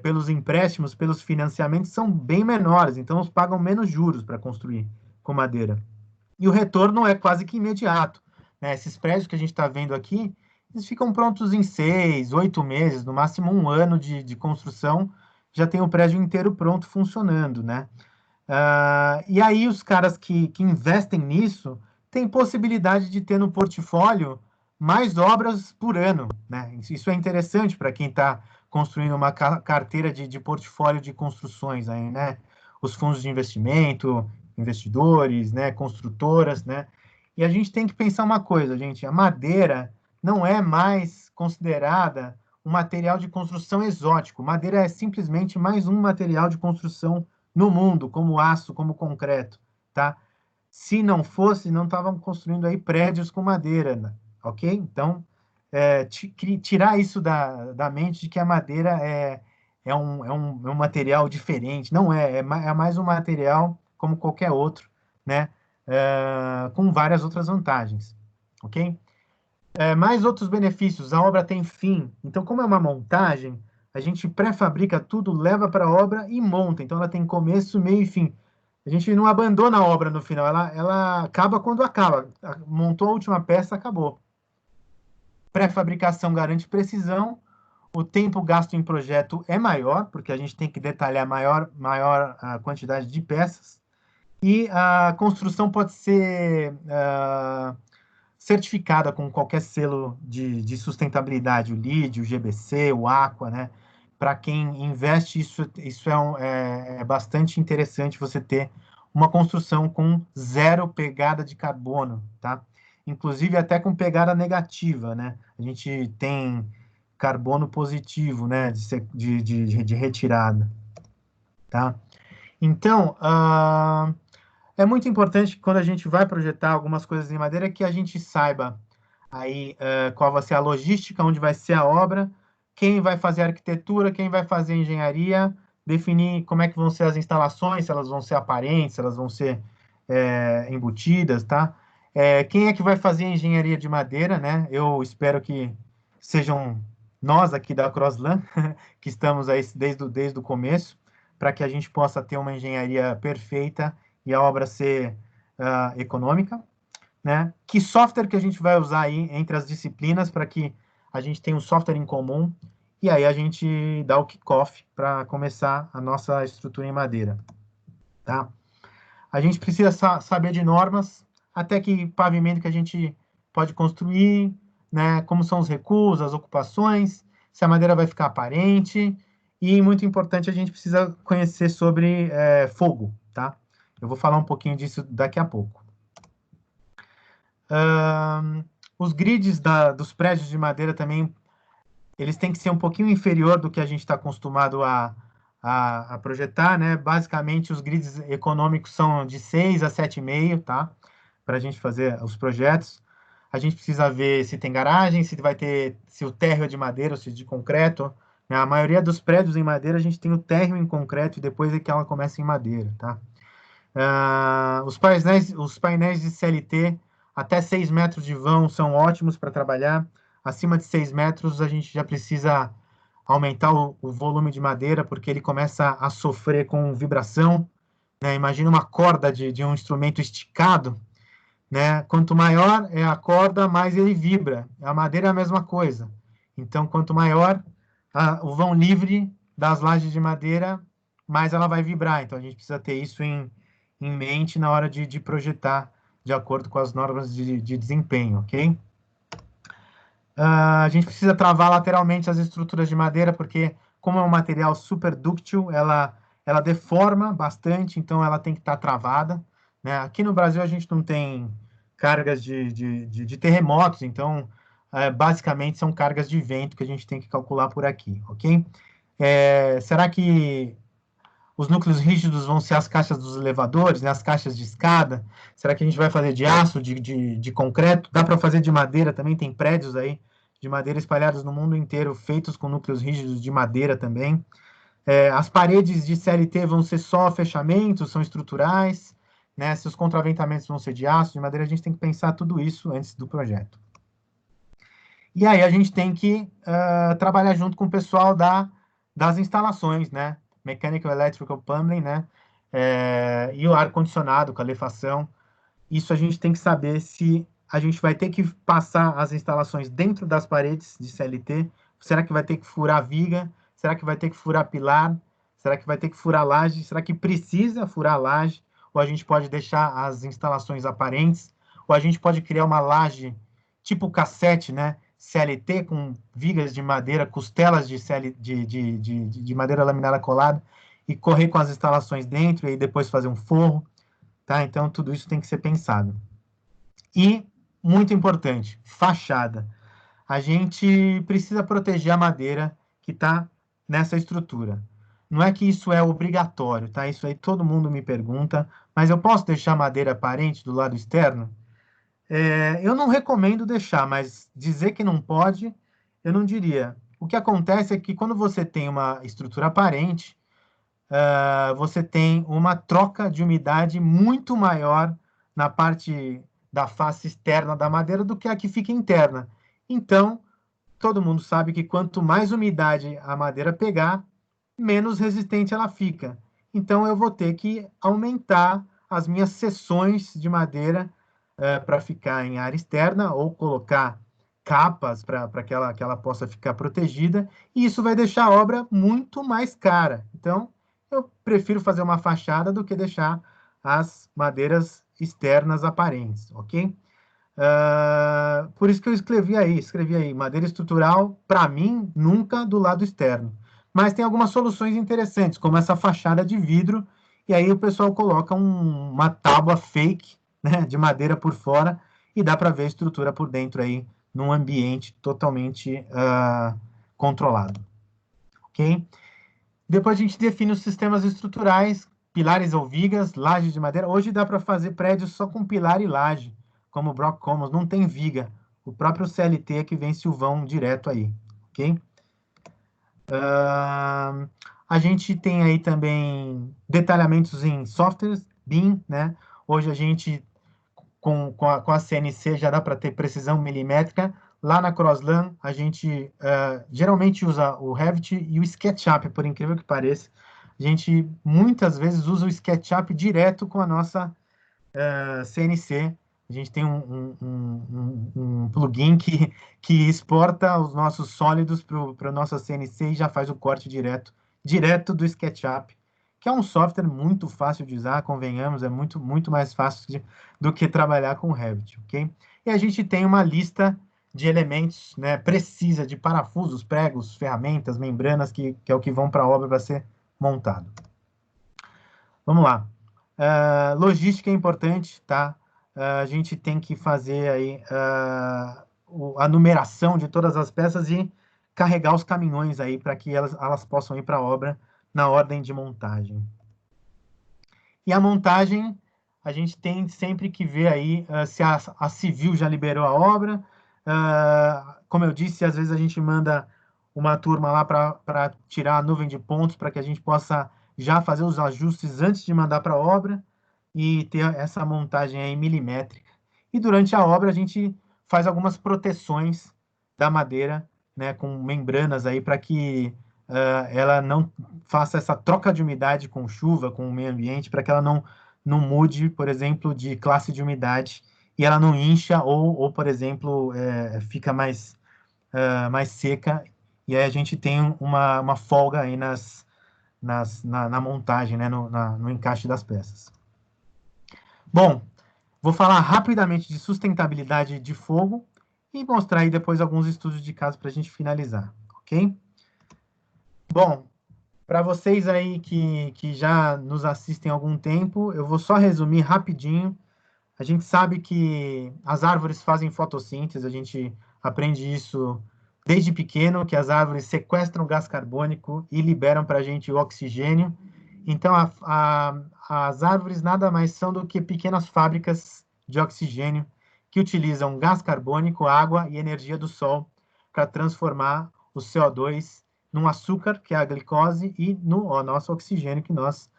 [SPEAKER 2] pelos empréstimos, pelos financiamentos, são bem menores, então eles pagam menos juros para construir com madeira. E o retorno é quase que imediato, né? Esses prédios que a gente está vendo aqui, eles ficam prontos em 6, 8 meses, no máximo 1 ano de construção, já tem o prédio inteiro pronto, funcionando, né? E aí os caras que investem nisso têm possibilidade de ter no portfólio mais obras por ano, né? Isso é interessante para quem está construindo uma carteira de portfólio de construções aí, né? Os fundos de investimento, investidores, né? Construtoras, né? E a gente tem que pensar uma coisa, gente, a madeira não é mais considerada um material de construção exótico. Madeira é simplesmente mais um material de construção no mundo, como aço, como concreto, tá? Se não fosse, não estavam construindo aí prédios com madeira, né? Ok? Então, tirar isso da mente de que a madeira é um material diferente. Não é mais um material como qualquer outro, né? Com várias outras vantagens, ok? Mais outros benefícios, a obra tem fim. Então, como é uma montagem, a gente pré-fabrica tudo, leva para a obra e monta. Então, ela tem começo, meio e fim. A gente não abandona a obra no final, ela acaba quando acaba. Montou a última peça, acabou. Pré-fabricação garante precisão, o tempo gasto em projeto é maior, porque a gente tem que detalhar maior a quantidade de peças, e a construção pode ser certificada com qualquer selo de sustentabilidade, o LEED, o GBC, o Aqua, né? Para quem investe, isso é bastante interessante você ter uma construção com 0 pegada de carbono, tá? Inclusive até com pegada negativa, né? A gente tem carbono positivo, né? De retirada, tá? Então, é muito importante que quando a gente vai projetar algumas coisas em madeira que a gente saiba aí qual vai ser a logística, onde vai ser a obra, quem vai fazer a arquitetura, quem vai fazer a engenharia, definir como é que vão ser as instalações, se elas vão ser aparentes, se elas vão ser embutidas, tá? Quem é que vai fazer a engenharia de madeira, né? Eu espero que sejam nós aqui da Crossland, que estamos aí desde o começo, para que a gente possa ter uma engenharia perfeita e a obra ser econômica, né? Que software que a gente vai usar aí entre as disciplinas para que a gente tenha um software em comum e aí a gente dá o kickoff para começar a nossa estrutura em madeira, tá? A gente precisa saber de normas, até que pavimento que a gente pode construir, né? Como são os recuos, as ocupações, se a madeira vai ficar aparente. E, muito importante, a gente precisa conhecer sobre fogo, tá? Eu vou falar um pouquinho disso daqui a pouco. Os grids dos prédios de madeira também, eles têm que ser um pouquinho inferior do que a gente está acostumado a projetar, né? Basicamente, os grids econômicos são de 6 a 7,5, tá? Para a gente fazer os projetos. A gente precisa ver se tem garagem, se o térreo é de madeira ou se é de concreto, né? A maioria dos prédios em madeira, a gente tem o térreo em concreto e depois é que ela começa em madeira, tá? Os painéis de CLT até 6 metros de vão são ótimos para trabalhar. Acima de 6 metros, a gente já precisa aumentar o volume de madeira, porque ele começa a sofrer com vibração, né? Imagina uma corda de um instrumento esticado, né? Quanto maior é a corda, mais ele vibra. A madeira é a mesma coisa. Então, quanto maior o vão livre das lajes de madeira, mais ela vai vibrar. Então, a gente precisa ter isso em mente na hora de projetar de acordo com as normas de desempenho, ok? A gente precisa travar lateralmente as estruturas de madeira, porque como é um material super dúctil, ela deforma bastante, então ela tem que estar travada, né? Aqui no Brasil a gente não tem cargas de terremotos, então basicamente são cargas de vento que a gente tem que calcular por aqui, ok? Será que os núcleos rígidos vão ser as caixas dos elevadores, né, as caixas de escada? Será que a gente vai fazer de aço, de concreto? Dá para fazer de madeira também, tem prédios aí de madeira espalhados no mundo inteiro, feitos com núcleos rígidos de madeira também. As paredes de CLT vão ser só fechamentos, são estruturais, né? Se os contraventamentos vão ser de aço, de madeira, a gente tem que pensar tudo isso antes do projeto. E aí a gente tem que trabalhar junto com o pessoal das instalações, né? Mechanical Electrical Plumbing, né? E o ar-condicionado, calefação. Isso a gente tem que saber se a gente vai ter que passar as instalações dentro das paredes de CLT. Será que vai ter que furar viga? Será que vai ter que furar pilar? Será que vai ter que furar laje? Será que precisa furar laje? Ou a gente pode deixar as instalações aparentes? Ou a gente pode criar uma laje tipo cassete, né? CLT com vigas de madeira, costelas de madeira laminada colada e correr com as instalações dentro e depois fazer um forro, tá? Então, tudo isso tem que ser pensado. E, muito importante, fachada. A gente precisa proteger a madeira que está nessa estrutura. Não é que isso é obrigatório, tá? Isso aí todo mundo me pergunta, mas eu posso deixar a madeira aparente do lado externo? Eu não recomendo deixar, mas dizer que não pode, eu não diria. O que acontece é que quando você tem uma estrutura aparente, você tem uma troca de umidade muito maior na parte da face externa da madeira do que a que fica interna. Então, todo mundo sabe que quanto mais umidade a madeira pegar, menos resistente ela fica. Então, eu vou ter que aumentar as minhas seções de madeira para ficar em área externa ou colocar capas para que ela possa ficar protegida, e isso vai deixar a obra muito mais cara. Então, eu prefiro fazer uma fachada do que deixar as madeiras externas aparentes, ok? Por isso que eu escrevi aí, madeira estrutural, para mim, nunca do lado externo. Mas tem algumas soluções interessantes, como essa fachada de vidro, e aí o pessoal coloca uma tábua fake, né, de madeira por fora, e dá para ver a estrutura por dentro aí, num ambiente totalmente controlado. Ok? Depois a gente define os sistemas estruturais, pilares ou vigas, lajes de madeira. Hoje dá para fazer prédios só com pilar e laje, como o Brock Commons, não tem viga. O próprio CLT é que vence o vão direto aí, ok? A gente tem aí também detalhamentos em softwares, BIM, né? Hoje a gente, com a CNC, já dá para ter precisão milimétrica. Lá na Crossland, a gente geralmente usa o Revit e o SketchUp, por incrível que pareça. a gente muitas vezes usa o SketchUp direto com a nossa CNC. A gente tem um plugin que exporta os nossos sólidos para a nossa CNC e já faz o corte direto do SketchUp, que é um software muito fácil de usar, convenhamos, é muito mais fácil do que trabalhar com o Revit, ok? E a gente tem uma lista de elementos, né, precisa, de parafusos, pregos, ferramentas, membranas, que é o que vão para a obra para ser montado. Vamos lá. Logística é importante, tá? A gente tem que fazer aí a numeração de todas as peças e carregar os caminhões aí para que elas possam ir para a obra na ordem de montagem. E a montagem, a gente tem sempre que ver aí se a civil já liberou a obra. Como eu disse, às vezes a gente manda uma turma lá para tirar a nuvem de pontos para que a gente possa já fazer os ajustes antes de mandar para a obra e ter essa montagem aí milimétrica. E durante a obra a gente faz algumas proteções da madeira, né, com membranas aí para que ela não faça essa troca de umidade com chuva, com o meio ambiente, para que ela não mude, por exemplo, de classe de umidade e ela não incha ou por exemplo, fica mais seca, e aí a gente tem uma folga aí na montagem, né, no encaixe das peças. Bom, vou falar rapidamente de sustentabilidade de fogo e mostrar aí depois alguns estudos de caso para a gente finalizar, ok? Bom, para vocês aí que já nos assistem há algum tempo, eu vou só resumir rapidinho. A gente sabe que as árvores fazem fotossíntese, a gente aprende isso desde pequeno, que as árvores sequestram gás carbônico e liberam para a gente o oxigênio. Então, as árvores nada mais são do que pequenas fábricas de oxigênio que utilizam gás carbônico, água e energia do sol para transformar o CO2 num açúcar, que é a glicose, e no nosso oxigênio que nós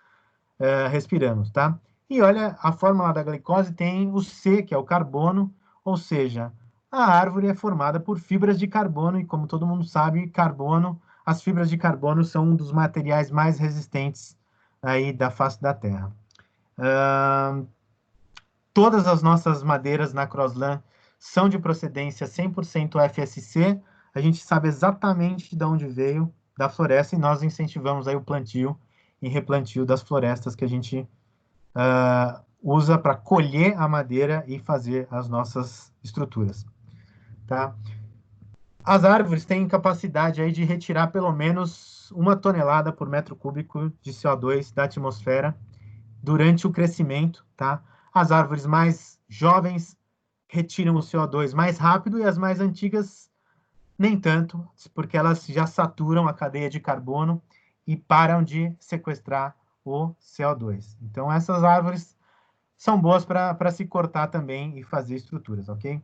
[SPEAKER 2] respiramos, tá? E olha, a fórmula da glicose tem o C, que é o carbono, ou seja, a árvore é formada por fibras de carbono, e como todo mundo sabe, as fibras de carbono são um dos materiais mais resistentes aí da face da Terra. Todas as nossas madeiras na Croslan são de procedência 100% FSC, a gente sabe exatamente de onde veio, da floresta, e nós incentivamos aí o plantio e replantio das florestas que a gente usa para colher a madeira e fazer as nossas estruturas, tá? As árvores têm capacidade aí de retirar pelo menos 1 tonelada por metro cúbico de CO2 da atmosfera durante o crescimento, tá? As árvores mais jovens retiram o CO2 mais rápido e as mais antigas nem tanto, porque elas já saturam a cadeia de carbono e param de sequestrar o CO2. Então, essas árvores são boas para se cortar também e fazer estruturas, ok?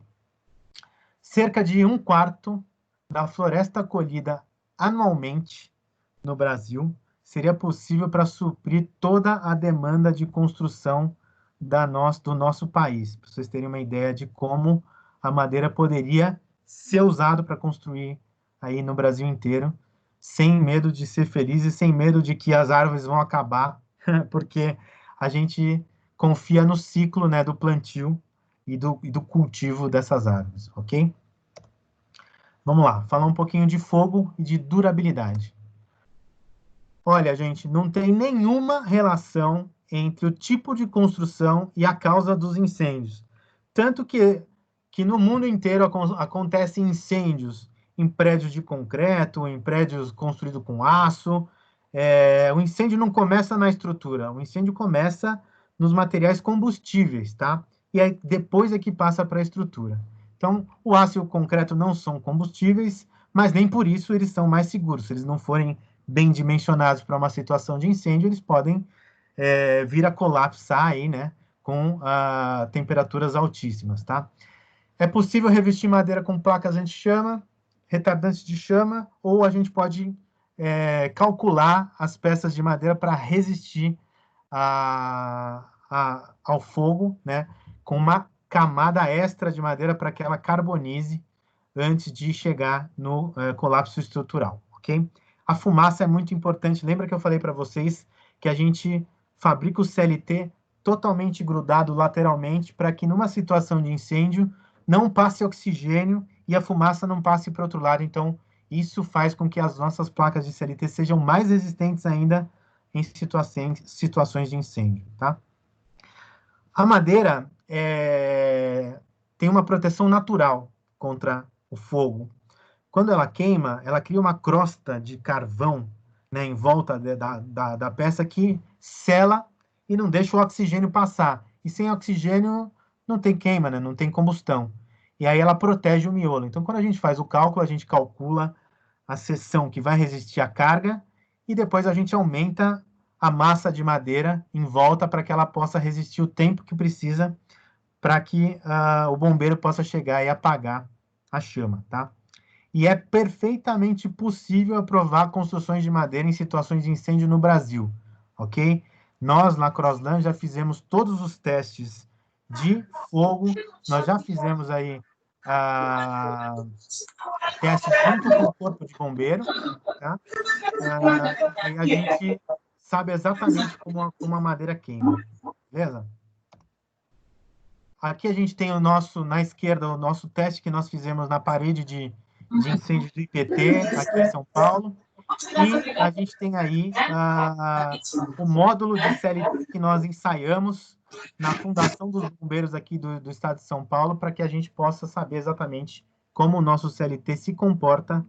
[SPEAKER 2] Cerca de 1/4 da floresta colhida anualmente no Brasil seria possível para suprir toda a demanda de construção do nosso país, para vocês terem uma ideia de como a madeira poderia ser usada para construir aí no Brasil inteiro, sem medo de ser feliz e sem medo de que as árvores vão acabar, porque a gente confia no ciclo, né, do plantio e do cultivo dessas árvores, ok? Vamos lá, falar um pouquinho de fogo e de durabilidade. Olha, gente, não tem nenhuma relação entre o tipo de construção e a causa dos incêndios. Tanto que no mundo inteiro acontecem incêndios em prédios de concreto, em prédios construídos com aço. O incêndio não começa na estrutura, o incêndio começa nos materiais combustíveis, tá? E aí depois é que passa para a estrutura. Então, o aço e o concreto não são combustíveis, mas nem por isso eles são mais seguros. Se eles não forem bem dimensionados para uma situação de incêndio, eles podem vir a colapsar aí, né, com temperaturas altíssimas, tá? É possível revestir madeira com placas anti-chama, retardantes de chama, ou a gente pode calcular as peças de madeira para resistir ao fogo, né, com uma camada extra de madeira para que ela carbonize antes de chegar no colapso estrutural, ok? a fumaça é muito importante. Lembra que eu falei para vocês que a gente fabrica o CLT totalmente grudado lateralmente para que numa situação de incêndio não passe oxigênio e a fumaça não passe para o outro lado. Então, isso faz com que as nossas placas de CLT sejam mais resistentes ainda em situações de incêndio, tá? A madeira tem uma proteção natural contra o fogo. Quando ela queima, ela cria uma crosta de carvão, né, em volta da peça que sela e não deixa o oxigênio passar. E sem oxigênio não tem queima, né, não tem combustão. E aí ela protege o miolo. Então, quando a gente faz o cálculo, a gente calcula a seção que vai resistir à carga e depois a gente aumenta a massa de madeira em volta para que ela possa resistir o tempo que precisa para que o bombeiro possa chegar e apagar a chama, tá? E é perfeitamente possível aprovar construções de madeira em situações de incêndio no Brasil, ok? Nós, na Crossland, já fizemos todos os testes de fogo, nós já fizemos aí testes junto com o Corpo de Bombeiro, tá? E a gente sabe exatamente como a madeira queima, beleza? Aqui a gente tem na esquerda, o nosso teste que nós fizemos na parede de incêndio do IPT, aqui em São Paulo. E a gente tem aí o módulo de CLT que nós ensaiamos na Fundação dos Bombeiros aqui do Estado de São Paulo, para que a gente possa saber exatamente como o nosso CLT se comporta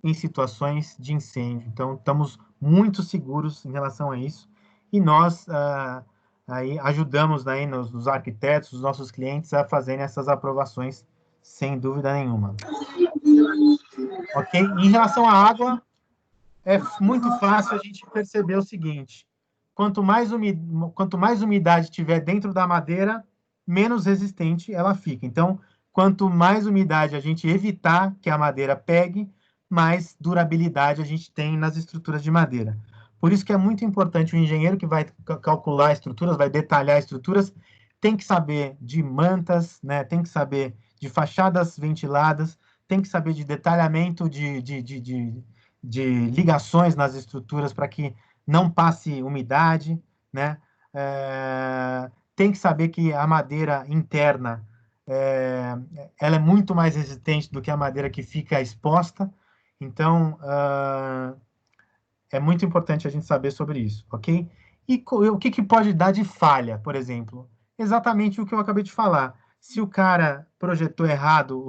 [SPEAKER 2] em situações de incêndio. Então, estamos muito seguros em relação a isso. E nós aí ajudamos aí nos arquitetos, os nossos clientes, a fazerem essas aprovações, sem dúvida nenhuma. Ok? Em relação à água, é muito fácil a gente perceber o seguinte: quanto mais umidade tiver dentro da madeira, menos resistente ela fica. Então, quanto mais umidade a gente evitar que a madeira pegue, mais durabilidade a gente tem nas estruturas de madeira. Por isso que é muito importante o engenheiro que vai calcular estruturas, vai detalhar estruturas, tem que saber de mantas, né? Tem que saber de fachadas ventiladas, tem que saber de detalhamento de ligações nas estruturas para que não passe umidade, né? Tem que saber que a madeira interna ela é muito mais resistente do que a madeira que fica exposta. Então, é muito importante a gente saber sobre isso, ok? E o que pode dar de falha, por exemplo? Exatamente o que eu acabei de falar. Se o cara projetou errado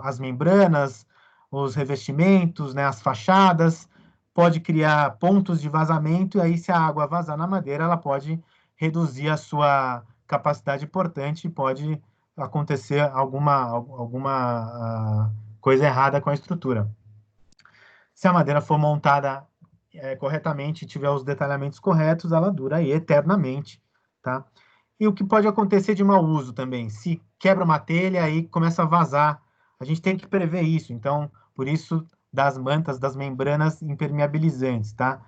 [SPEAKER 2] as membranas, os revestimentos, né, as fachadas, pode criar pontos de vazamento, e aí se a água vazar na madeira, ela pode reduzir a sua capacidade portante e pode acontecer alguma coisa errada com a estrutura. Se a madeira for montada corretamente e tiver os detalhamentos corretos, ela dura aí eternamente, tá? E o que pode acontecer de mau uso também? Se quebra uma telha, aí começa a vazar. A gente tem que prever isso. Então, por isso, das mantas, das membranas impermeabilizantes, tá?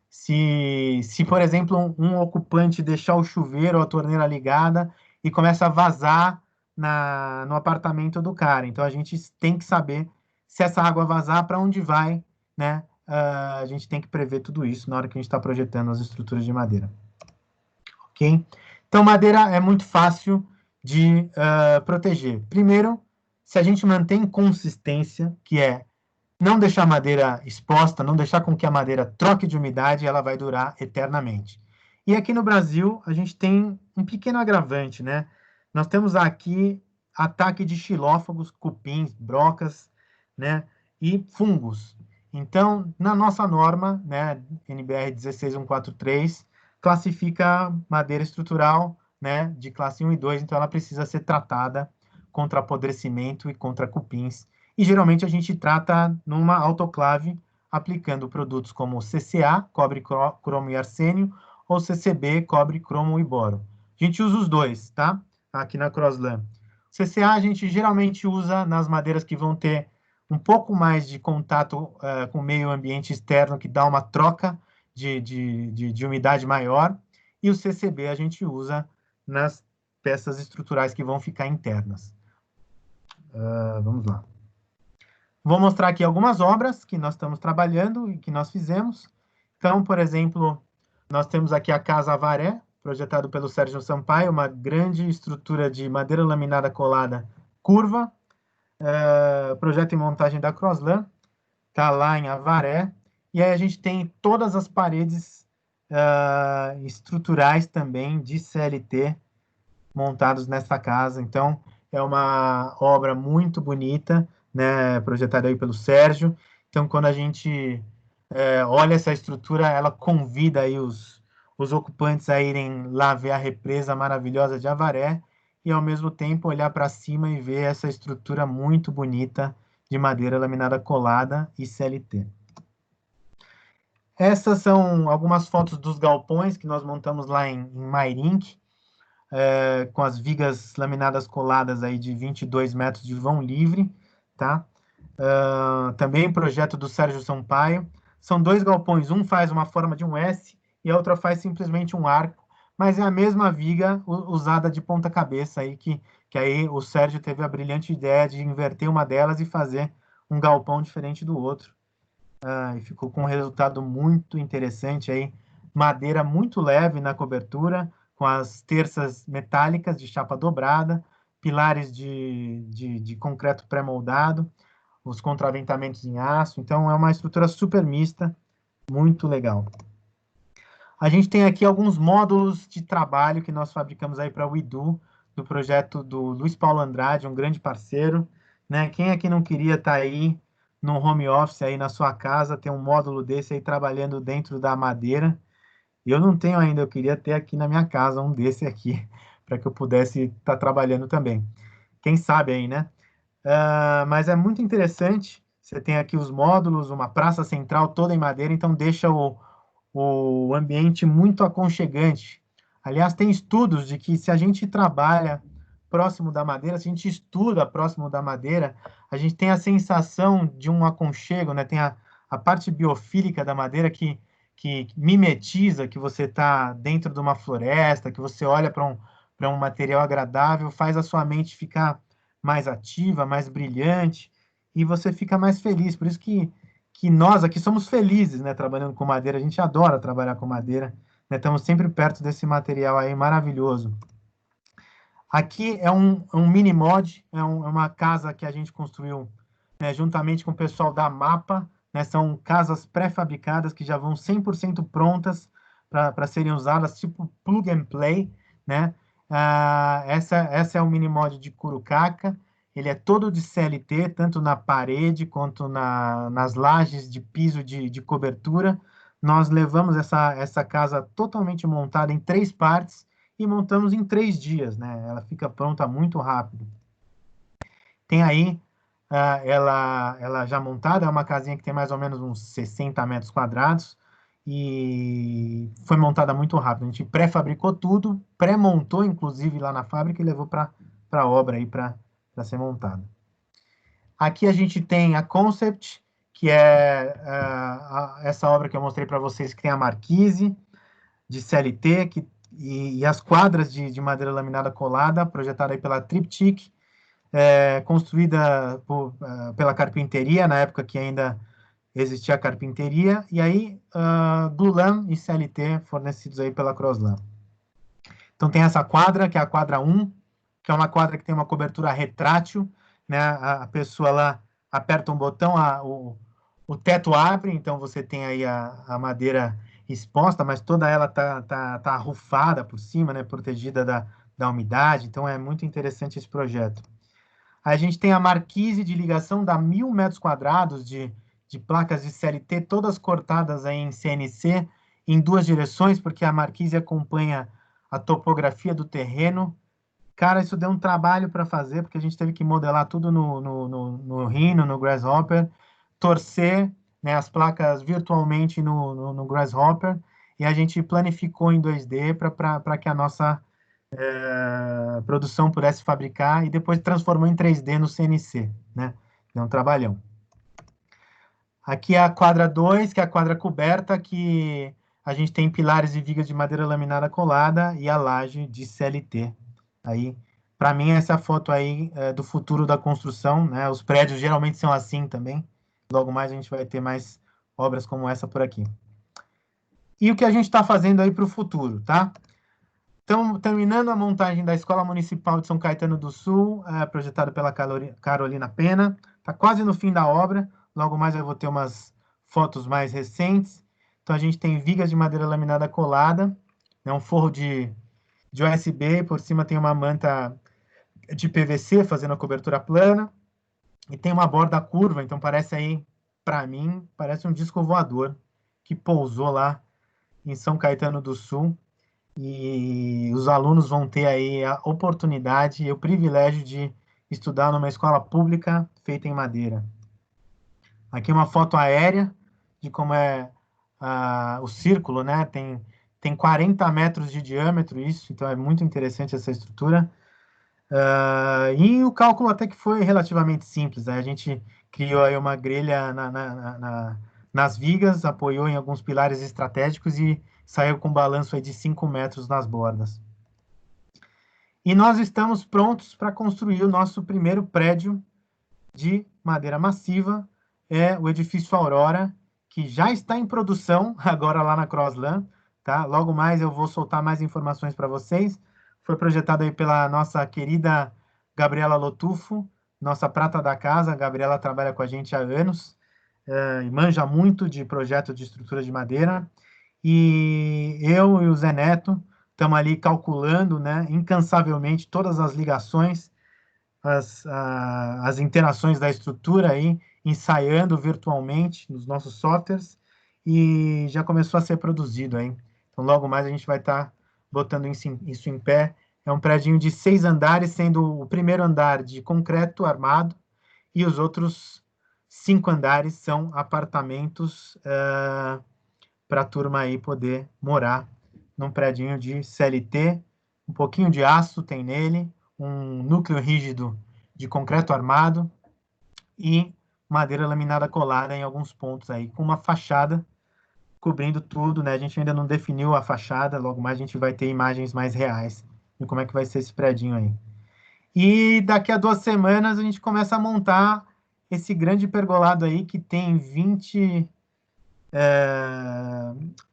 [SPEAKER 2] Se por exemplo, um ocupante deixar o chuveiro ou a torneira ligada e começa a vazar no apartamento do cara. Então, a gente tem que saber se essa água vazar, para onde vai, né? A gente tem que prever tudo isso na hora que a gente está projetando as estruturas de madeira. Ok? Então, madeira é muito fácil de proteger. Primeiro, se a gente mantém consistência, que é não deixar a madeira exposta, não deixar com que a madeira troque de umidade, ela vai durar eternamente. E aqui no Brasil, a gente tem um pequeno agravante, né? Nós temos aqui ataque de xilófagos, cupins, brocas, né? E fungos. Então, na nossa norma, né, NBR 16143, classifica madeira estrutural, né, de classe 1 e 2, então ela precisa ser tratada contra apodrecimento e contra cupins. E geralmente a gente trata numa autoclave, aplicando produtos como CCA, cobre, cromo e arsênio, ou CCB, cobre, cromo e boro. A gente usa os dois, tá? Aqui na Crossland. CCA a gente geralmente usa nas madeiras que vão ter um pouco mais de contato com o meio ambiente externo, que dá uma troca de umidade maior. E o CCB a gente usa nas peças estruturais que vão ficar internas. Vamos lá. Vou mostrar aqui algumas obras que nós estamos trabalhando e que nós fizemos. Então, por exemplo, nós temos aqui a Casa Avaré, projetado pelo Sérgio Sampaio, uma grande estrutura de madeira laminada colada curva, projeto e montagem da Croslan, está lá em Avaré. E aí a gente tem todas as paredes estruturais também de CLT montados nessa casa. Então, é uma obra muito bonita, né, projetada aí pelo Sérgio. Então, quando a gente olha essa estrutura, ela convida aí os ocupantes a irem lá ver a represa maravilhosa de Avaré e, ao mesmo tempo, olhar para cima e ver essa estrutura muito bonita de madeira laminada colada e CLT. Essas são algumas fotos dos galpões que nós montamos lá em Mairink, com as vigas laminadas coladas aí de 22 metros de vão livre, tá? Também projeto do Sérgio Sampaio. São 2 galpões, um faz uma forma de um S e a outra faz simplesmente um arco, mas é a mesma viga usada de ponta cabeça aí, que aí o Sérgio teve a brilhante ideia de inverter uma delas e fazer um galpão diferente do outro. E ficou com um resultado muito interessante aí, madeira muito leve na cobertura, com as terças metálicas de chapa dobrada, pilares de concreto pré-moldado, os contraventamentos em aço. Então, é uma estrutura super mista, muito legal. A gente tem aqui alguns módulos de trabalho que nós fabricamos aí para o IDU, do projeto do Luiz Paulo Andrade, um grande parceiro, né? Quem é que não queria estar aí no home office aí na sua casa, ter um módulo desse aí trabalhando dentro da madeira? Eu não tenho ainda, eu queria ter aqui na minha casa um desse aqui, para que eu pudesse estar trabalhando também. Quem sabe aí, né? Mas é muito interessante, você tem aqui os módulos, uma praça central toda em madeira, então deixa o ambiente muito aconchegante. Aliás, tem estudos de que se a gente trabalha próximo da madeira, se a gente estuda próximo da madeira, a gente tem a sensação de um aconchego, né? Tem a parte biofílica da madeira que mimetiza que você está dentro de uma floresta, que você olha para um material agradável, faz a sua mente ficar mais ativa, mais brilhante, e você fica mais feliz. Por isso que nós aqui somos felizes, né, trabalhando com madeira. A gente adora trabalhar com madeira, né? Estamos sempre perto desse material aí maravilhoso. Aqui é um mini mod, é uma casa que a gente construiu, né, juntamente com o pessoal da Mapa, né? São casas pré-fabricadas que já vão 100% prontas para serem usadas, tipo plug and play, né? Essa é o mini mod de Curucaca. Ele é todo de CLT, tanto na parede quanto nas lajes de piso de cobertura. Nós levamos essa casa totalmente montada em 3 partes e montamos em 3 dias, né? Ela fica pronta muito rápido. Tem aí ela já montada, é uma casinha que tem mais ou menos uns 60 metros quadrados e foi montada muito rápido. A gente pré-fabricou tudo, pré-montou, inclusive, lá na fábrica e levou para a obra aí para ser montada. Aqui a gente tem a Concept, que é essa obra que eu mostrei para vocês, que tem a marquise de CLT e as quadras de madeira laminada colada, projetada aí pela Triptych, construída pela carpinteria, na época que ainda existia a carpinteria, e aí Glulam e CLT fornecidos aí pela Croslan. Então tem essa quadra, que é a quadra 1, que é uma quadra que tem uma cobertura retrátil, né? A pessoa lá aperta um botão, o teto abre, então você tem aí a madeira exposta, mas toda ela tá arrufada por cima, né? Protegida da umidade, então é muito interessante esse projeto. A gente tem a marquise de ligação, dá 1.000 metros quadrados de placas de CLT, todas cortadas aí em CNC, em 2 direções, porque a marquise acompanha a topografia do terreno. Cara, isso deu um trabalho para fazer, porque a gente teve que modelar tudo no Rhino, no Grasshopper, torcer, né, as placas virtualmente no Grasshopper, e a gente planificou em 2D para que a nossa produção pudesse fabricar e depois transformou em 3D no CNC, né? É um trabalhão. Aqui é a quadra 2, que é a quadra coberta, que a gente tem pilares e vigas de madeira laminada colada e a laje de CLT, aí Para mim, essa é a foto aí do futuro da construção, né? Os prédios geralmente são assim também. Logo mais a gente vai ter mais obras como essa por aqui. E o que a gente está fazendo aí para o futuro, tá? Então, terminando a montagem da Escola Municipal de São Caetano do Sul, projetada pela Carolina Pena. Está quase no fim da obra. Logo mais eu vou ter umas fotos mais recentes. Então, a gente tem vigas de madeira laminada colada, né, um forro de USB, por cima tem uma manta de PVC fazendo a cobertura plana, e tem uma borda curva, então parece aí, para mim, parece um disco voador que pousou lá em São Caetano do Sul. E os alunos vão ter aí a oportunidade e o privilégio de estudar numa escola pública feita em madeira. Aqui uma foto aérea de como é o círculo, né? Tem 40 metros de diâmetro isso, então é muito interessante essa estrutura. E o cálculo até que foi relativamente simples, né? A gente criou aí uma grelha nas vigas, apoiou em alguns pilares estratégicos e saiu com um balanço aí de 5 metros nas bordas. E nós estamos prontos para construir o nosso primeiro prédio de madeira massiva, o edifício Aurora, que já está em produção agora lá na Crossland, tá? Logo mais eu vou soltar mais informações para vocês. Foi projetado aí pela nossa querida Gabriela Lotufo, nossa prata da casa. A Gabriela trabalha com a gente há anos, e manja muito de projeto de estrutura de madeira. E eu e o Zé Neto estamos ali calculando, né, incansavelmente todas as ligações, as interações da estrutura aí, ensaiando virtualmente nos nossos softwares, e já começou a ser produzido aí. Então, logo mais a gente vai estar botando isso em pé. É um prédio de 6 andares, sendo o primeiro andar de concreto armado, e os outros 5 andares são apartamentos para a turma aí poder morar num prédio de CLT, um pouquinho de aço tem nele, um núcleo rígido de concreto armado e madeira laminada colada em alguns pontos aí, com uma fachada cobrindo tudo, né? A gente ainda não definiu a fachada, logo mais a gente vai ter imagens mais reais de como é que vai ser esse prédio aí. E daqui a 2 semanas a gente começa a montar esse grande pergolado aí que tem 20...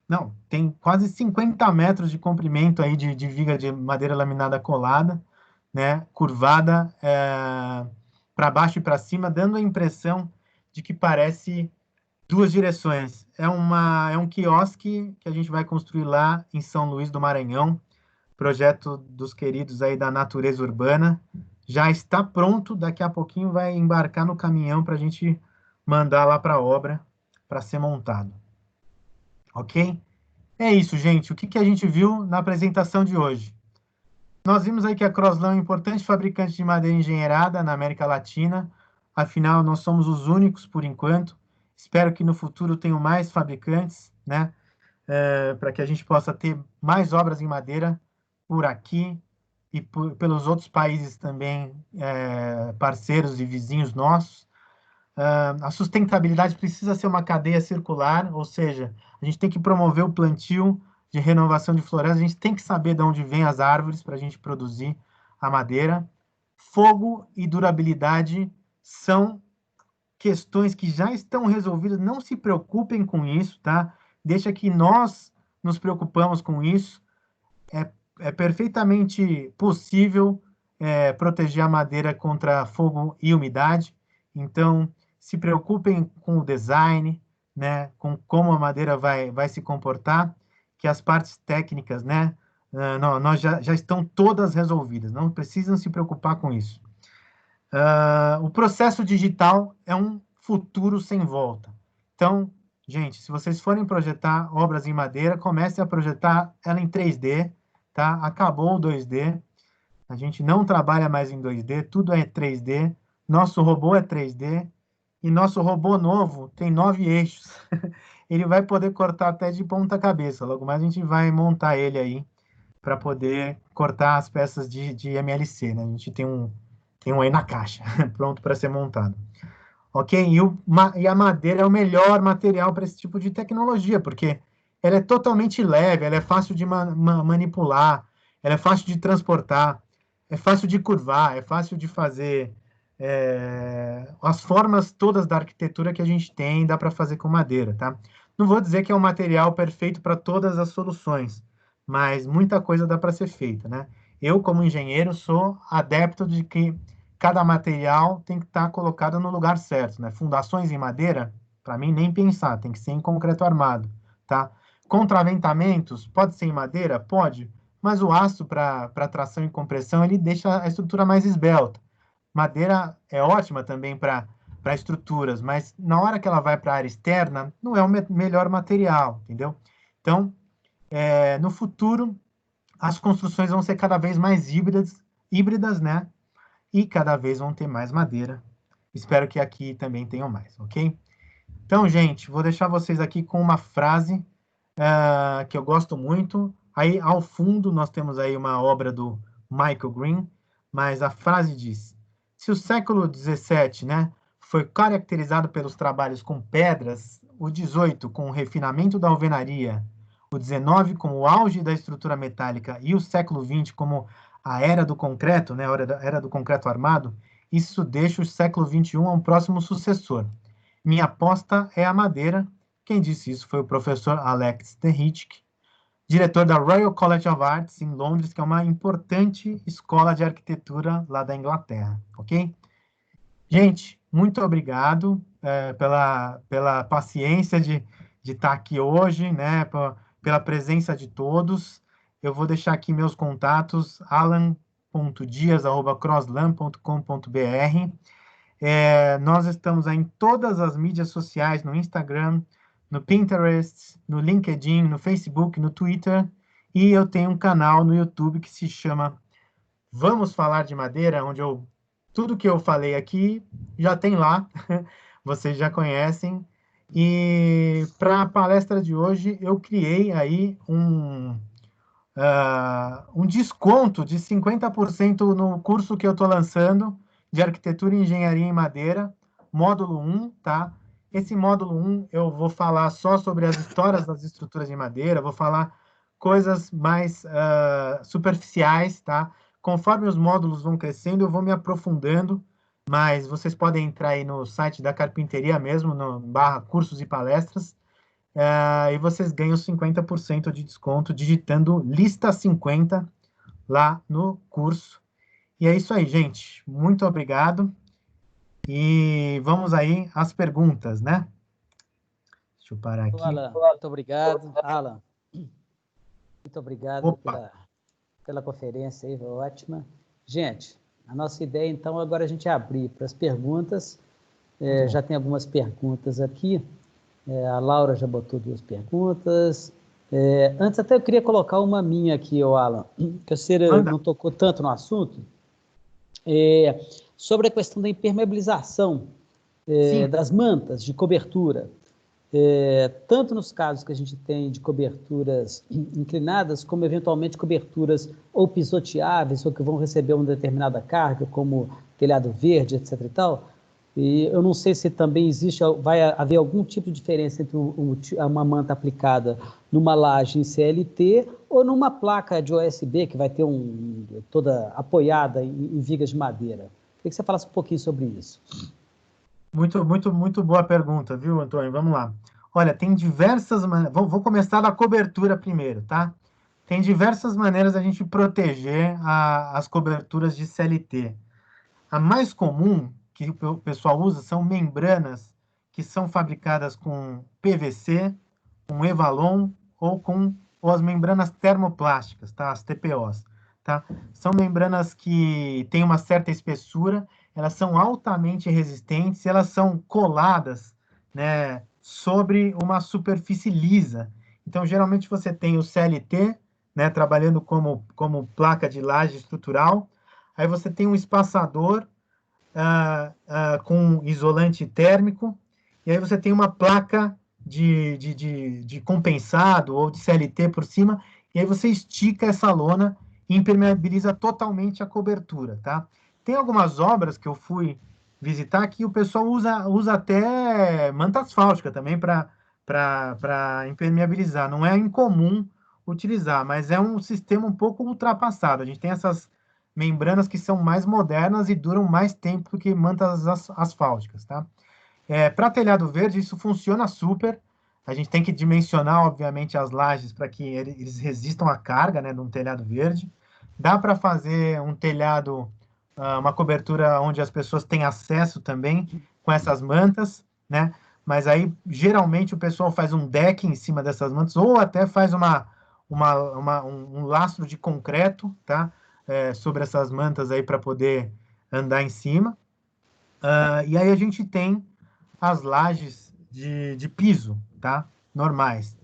[SPEAKER 2] Não, tem quase 50 metros de comprimento aí de viga de madeira laminada colada, né, curvada para baixo e para cima, dando a impressão de que parece 2 direções. É um quiosque que a gente vai construir lá em São Luís do Maranhão, projeto dos queridos aí da Natureza Urbana. Já está pronto, daqui a pouquinho vai embarcar no caminhão para a gente mandar lá para a obra para ser montado. Ok? É isso, gente. O que a gente viu na apresentação de hoje? Nós vimos aí que a Crossland é um importante fabricante de madeira engenheirada na América Latina. Afinal, nós somos os únicos por enquanto. Espero que no futuro tenham mais fabricantes, né? Para que a gente possa ter mais obras em madeira por aqui e pelos outros países também, parceiros e vizinhos nossos. A sustentabilidade precisa ser uma cadeia circular, ou seja, a gente tem que promover o plantio de renovação de florestas, a gente tem que saber de onde vêm as árvores para a gente produzir a madeira. Fogo e durabilidade são questões que já estão resolvidas, não se preocupem com isso, tá? Deixa que nós nos preocupamos com isso. É perfeitamente possível proteger a madeira contra fogo e umidade, então se preocupem com o design, né, com como a madeira vai se comportar, que as partes técnicas, né, nós já estão todas resolvidas, não precisam se preocupar com isso. O processo digital é um futuro sem volta. Então, gente, se vocês forem projetar obras em madeira, comecem a projetar ela em 3D, tá? Acabou o 2D, a gente não trabalha mais em 2D, tudo é 3D, nosso robô é 3D, e nosso robô novo tem 9 eixos. Ele vai poder cortar até de ponta cabeça, logo mais a gente vai montar ele aí, para poder cortar as peças de MLC, né? A gente tem um aí na caixa, pronto para ser montado. Ok? E a madeira é o melhor material para esse tipo de tecnologia, porque ela é totalmente leve, ela é fácil de manipular, ela é fácil de transportar. é fácil de curvar, é fácil de fazer as formas todas da arquitetura que a gente tem, dá para fazer com madeira, tá? Não vou dizer que é um material perfeito para todas as soluções, mas muita coisa dá para ser feita, né? Eu, como engenheiro, sou adepto de que cada material tem que estar colocado no lugar certo, né? Fundações em madeira, para mim, nem pensar, tem que ser em concreto armado, tá? Contraventamentos, pode ser em madeira? Pode, mas o aço para tração e compressão, ele deixa a estrutura mais esbelta. Madeira é ótima também para estruturas, mas na hora que ela vai para a área externa, não é o melhor material, entendeu? Então, no futuro, as construções vão ser cada vez mais híbridas, né? E cada vez vão ter mais madeira. Espero que aqui também tenham mais, ok? Então, gente, vou deixar vocês aqui com uma frase que eu gosto muito. Aí, ao fundo, nós temos aí uma obra do Michael Green, mas a frase diz: se o século XVII, né, foi caracterizado pelos trabalhos com pedras, o XVIII com o refinamento da alvenaria, o XIX como o auge da estrutura metálica e o século XX como a era do concreto, né, a era do concreto armado, isso deixa o século XXI a um próximo sucessor. Minha aposta é a madeira. Quem disse isso foi o professor Alex Tehitsch, diretor da Royal College of Arts em Londres, que é uma importante escola de arquitetura lá da Inglaterra, ok? Gente, muito obrigado pela paciência de estar aqui hoje, né? Pela presença de todos. Eu vou deixar aqui meus contatos, alan.dias@crosslam.com.br. Nós estamos em todas as mídias sociais, no Instagram, no Pinterest, no LinkedIn, no Facebook, no Twitter. E eu tenho um canal no YouTube que se chama Vamos Falar de Madeira, onde tudo que eu falei aqui já tem lá, vocês já conhecem. E para a palestra de hoje, eu criei aí um desconto de 50% no curso que eu estou lançando de Arquitetura e Engenharia em Madeira, módulo 1, tá? Esse módulo 1 eu vou falar só sobre as histórias das estruturas de madeira, vou falar coisas mais superficiais, tá? Conforme os módulos vão crescendo, eu vou me aprofundando, mas vocês podem entrar aí no site da Carpinteria mesmo, no /cursos e palestras, e vocês ganham 50% de desconto digitando lista 50 lá no curso. E é isso aí, gente. Muito obrigado. E vamos aí às perguntas, né? Deixa eu parar aqui.
[SPEAKER 1] Alan, muito obrigado. Alan, muito obrigado
[SPEAKER 2] Opa!
[SPEAKER 1] pela conferência aí, ótima. Gente, a nossa ideia, então, agora a gente abrir para as perguntas. Já tem algumas perguntas aqui. A Laura já botou 2 perguntas. Antes, até eu queria colocar uma minha aqui, Alan, que você não tocou tanto no assunto, sobre a questão da impermeabilização das mantas de cobertura. Tanto nos casos que a gente tem de coberturas inclinadas, como eventualmente coberturas ou pisoteáveis, ou que vão receber uma determinada carga, como telhado verde, etc. e tal. E eu não sei se também vai haver algum tipo de diferença entre uma manta aplicada numa laje em CLT ou numa placa de OSB, que vai ter toda apoiada em vigas de madeira. Queria que você falasse um pouquinho sobre isso.
[SPEAKER 2] Muito boa pergunta, viu, Antônio? Vamos lá. Olha, tem diversas maneiras. Vou começar da cobertura primeiro, tá? Tem diversas maneiras a gente proteger as coberturas de CLT. A mais comum que o pessoal usa são membranas que são fabricadas com PVC, com Evalon ou as membranas termoplásticas, tá? As TPOs, tá? São membranas que têm uma certa espessura, elas são altamente resistentes, elas são coladas, né, sobre uma superfície lisa. Então, geralmente você tem o CLT, né, trabalhando como placa de laje estrutural, aí você tem um espaçador com isolante térmico, e aí você tem uma placa de compensado ou de CLT por cima, e aí você estica essa lona e impermeabiliza totalmente a cobertura, tá? Tem algumas obras que eu fui visitar que o pessoal usa até manta asfáltica também para impermeabilizar. Não é incomum utilizar, mas é um sistema um pouco ultrapassado. A gente tem membranas que são mais modernas e duram mais tempo do que mantas asfálticas, tá? Para telhado verde, isso funciona super. A gente tem que dimensionar, obviamente, as lajes para que eles resistam à carga, né, de um telhado verde. Dá para fazer um telhado, uma cobertura onde as pessoas têm acesso também com essas mantas, né? Mas aí, geralmente, o pessoal faz um deck em cima dessas mantas ou até faz um lastro de concreto, tá? Sobre essas mantas aí para poder andar em cima. E aí a gente tem as lajes de piso, tá? Normais.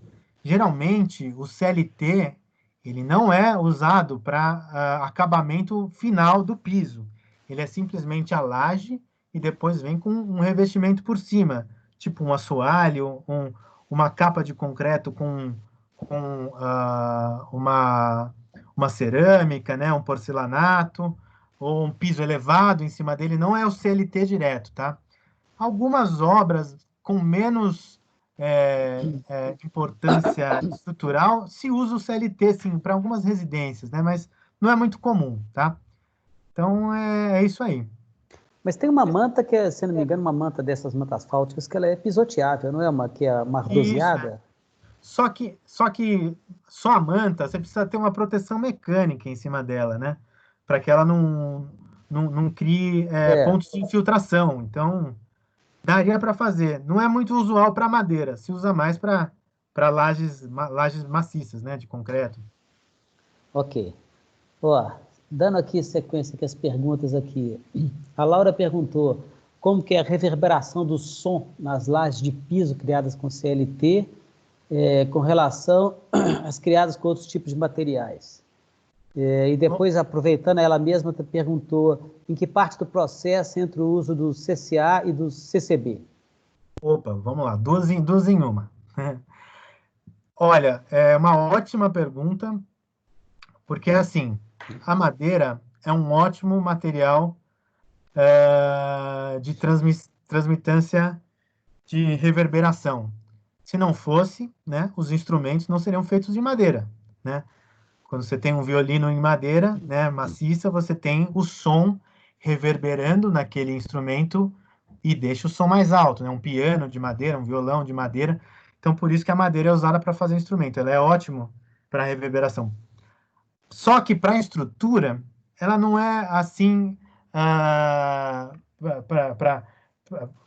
[SPEAKER 2] Geralmente, o CLT, ele não é usado para acabamento final do piso. Ele é simplesmente a laje e depois vem com um revestimento por cima, tipo um assoalho, uma capa de concreto com uma cerâmica, né? Um porcelanato, ou um piso elevado em cima dele. Não é o CLT direto, tá? Algumas obras com menos importância estrutural se usa o CLT, sim, para algumas residências, né? Mas não é muito comum, tá? Então, é isso aí.
[SPEAKER 1] Mas tem uma manta que, se não me engano, uma manta dessas mantas asfálticas, que ela é pisoteável, não é uma que é uma
[SPEAKER 2] Isso.
[SPEAKER 1] ardoseada?
[SPEAKER 2] Só a manta, você precisa ter uma proteção mecânica em cima dela, né? Para que ela não crie
[SPEAKER 1] É,
[SPEAKER 2] pontos de infiltração. Então, daria para fazer. Não é muito usual para madeira, se usa mais para lajes maciças, né, de concreto.
[SPEAKER 1] ok. Ó, dando aqui sequência aqui as perguntas aqui. A Laura perguntou como que é a reverberação do som nas lajes de piso criadas com CLT, com relação às criadas com outros tipos de materiais. E depois, aproveitando, ela mesma perguntou em que parte do processo entra o uso do CCA e do CCB.
[SPEAKER 2] Opa, vamos lá, duas em uma. Olha, é uma ótima pergunta, porque assim, a madeira é um ótimo material de transmitância de reverberação. Se não fosse, né, os instrumentos não seriam feitos de madeira, né? Quando você tem um violino em madeira, né, maciça, você tem o som reverberando naquele instrumento e deixa o som mais alto, né? Um piano de madeira, um violão de madeira. Então, por isso que a madeira é usada para fazer instrumento. Ela é ótima para reverberação. Só que para estrutura, ela não é assim,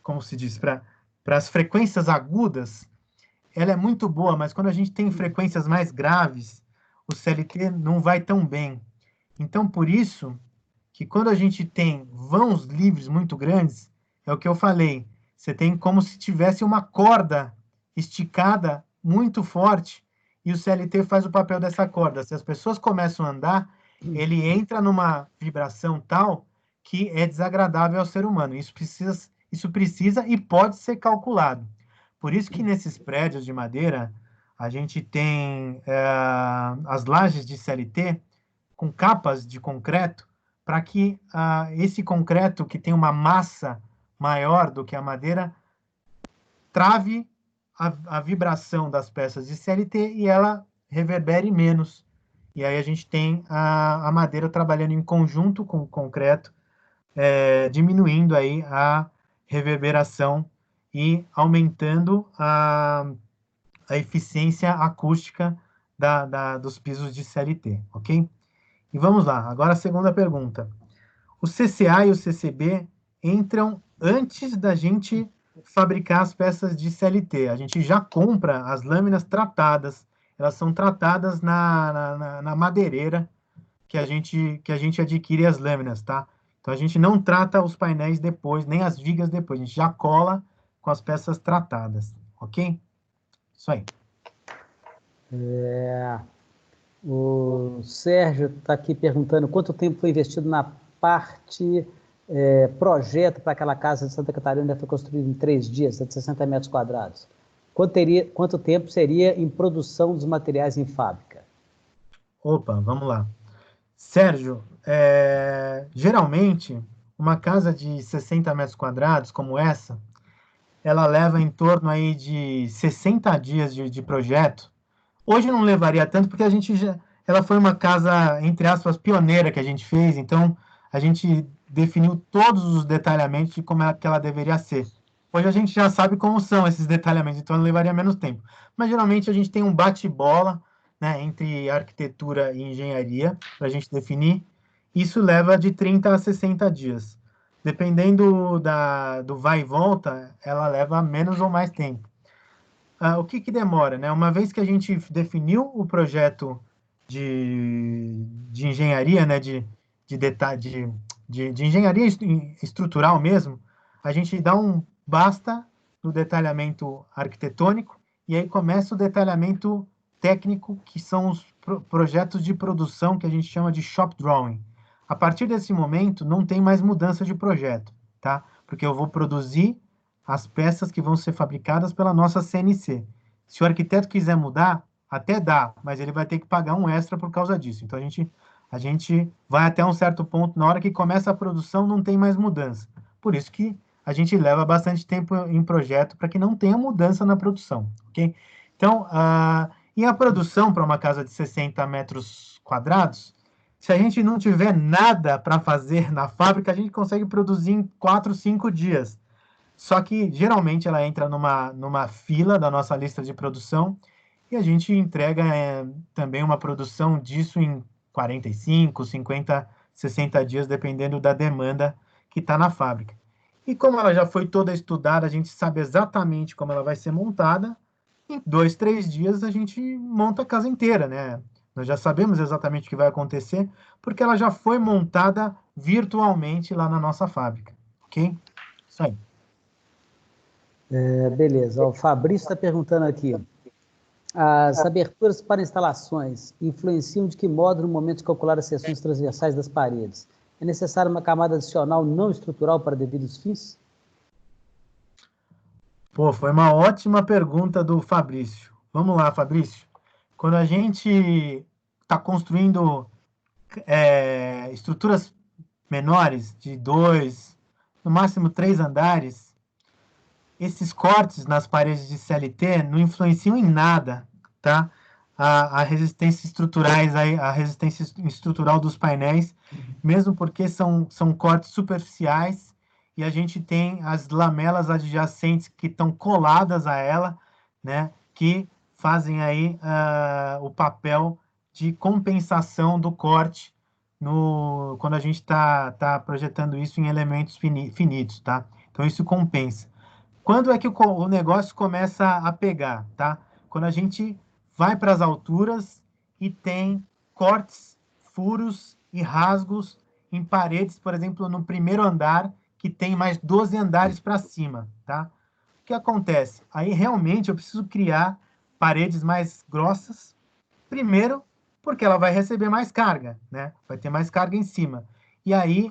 [SPEAKER 2] como se diz, para as frequências agudas, ela é muito boa, mas quando a gente tem frequências mais graves, o CLT não vai tão bem. Então, por isso que quando a gente tem vãos livres muito grandes, é o que eu falei, você tem como se tivesse uma corda esticada muito forte e o CLT faz o papel dessa corda. Se as pessoas começam a andar, ele entra numa vibração tal que é desagradável ao ser humano. Isso precisa e pode ser calculado. Por isso que nesses prédios de madeira, a gente tem as lajes de CLT com capas de concreto para que esse concreto, que tem uma massa maior do que a madeira, trave a vibração das peças de CLT e ela reverbere menos. E aí a gente tem a madeira trabalhando em conjunto com o concreto, diminuindo aí a reverberação e aumentando a eficiência acústica dos pisos de CLT, ok? E vamos lá, agora a segunda pergunta. O CCA e o CCB entram antes da gente fabricar as peças de CLT. A gente já compra as lâminas tratadas, elas são tratadas na madeireira que a gente adquire as lâminas, tá? Então a gente não trata os painéis depois, nem as vigas depois, a gente já cola com as peças tratadas, ok? Isso aí.
[SPEAKER 1] O Sérgio está aqui perguntando quanto tempo foi investido na parte projeto para aquela casa de Santa Catarina que foi construída em 3 dias, de 60 metros quadrados. Quanto tempo seria em produção dos materiais em fábrica?
[SPEAKER 2] Opa, vamos lá. Sérgio, geralmente, uma casa de 60 metros quadrados como essa, ela leva em torno aí de 60 dias de projeto. Hoje não levaria tanto, porque a gente ela foi uma casa, entre aspas, pioneira que a gente fez, então a gente definiu todos os detalhamentos de como é que ela deveria ser. Hoje a gente já sabe como são esses detalhamentos, então levaria menos tempo. Mas geralmente a gente tem um bate-bola, né, entre arquitetura e engenharia para a gente definir. Isso leva de 30 a 60 dias. Dependendo do vai e volta, ela leva menos ou mais tempo. O que demora, né? Uma vez que a gente definiu o projeto de engenharia, né, de engenharia estrutural mesmo, a gente dá um basta no detalhamento arquitetônico e aí começa o detalhamento técnico, que são os projetos de produção que a gente chama de shop drawing. A partir desse momento, não tem mais mudança de projeto, tá? Porque eu vou produzir as peças que vão ser fabricadas pela nossa CNC. Se o arquiteto quiser mudar, até dá, mas ele vai ter que pagar um extra por causa disso. Então, a gente vai até um certo ponto, na hora que começa a produção, não tem mais mudança. Por isso que a gente leva bastante tempo em projeto para que não tenha mudança na produção, ok? Então, e a produção para uma casa de 60 metros quadrados, se a gente não tiver nada para fazer na fábrica, a gente consegue produzir em 4, 5 dias. Só que, geralmente, ela entra numa fila da nossa lista de produção e a gente entrega também uma produção disso em 45, 50, 60 dias, dependendo da demanda que está na fábrica. E como ela já foi toda estudada, a gente sabe exatamente como ela vai ser montada. Em 2, 3 dias a gente monta a casa inteira, né? Nós já sabemos exatamente o que vai acontecer, porque ela já foi montada virtualmente lá na nossa fábrica, ok? Isso aí.
[SPEAKER 1] Beleza. Ó, o Fabrício está perguntando aqui. As aberturas para instalações influenciam de que modo no momento de calcular as seções transversais das paredes? É necessária uma camada adicional não estrutural para devidos fins?
[SPEAKER 2] Pô, foi uma ótima pergunta do Fabrício. Vamos lá, Fabrício. Quando a gente está construindo estruturas menores, de 2, no máximo 3 andares, esses cortes nas paredes de CLT não influenciam em nada, tá? A resistência estruturais, a resistência estrutural dos painéis, mesmo porque são cortes superficiais e a gente tem as lamelas adjacentes que estão coladas a ela, né? Que fazem aí o papel de compensação do corte quando a gente tá projetando isso em elementos finitos, tá? Então isso compensa. Quando é que o negócio começa a pegar, tá? Quando a gente vai para as alturas e tem cortes, furos e rasgos em paredes, por exemplo, no primeiro andar, que tem mais 12 andares para cima, tá? O que acontece? Aí realmente eu preciso criar paredes mais grossas, primeiro porque ela vai receber mais carga, né? Vai ter mais carga em cima. E aí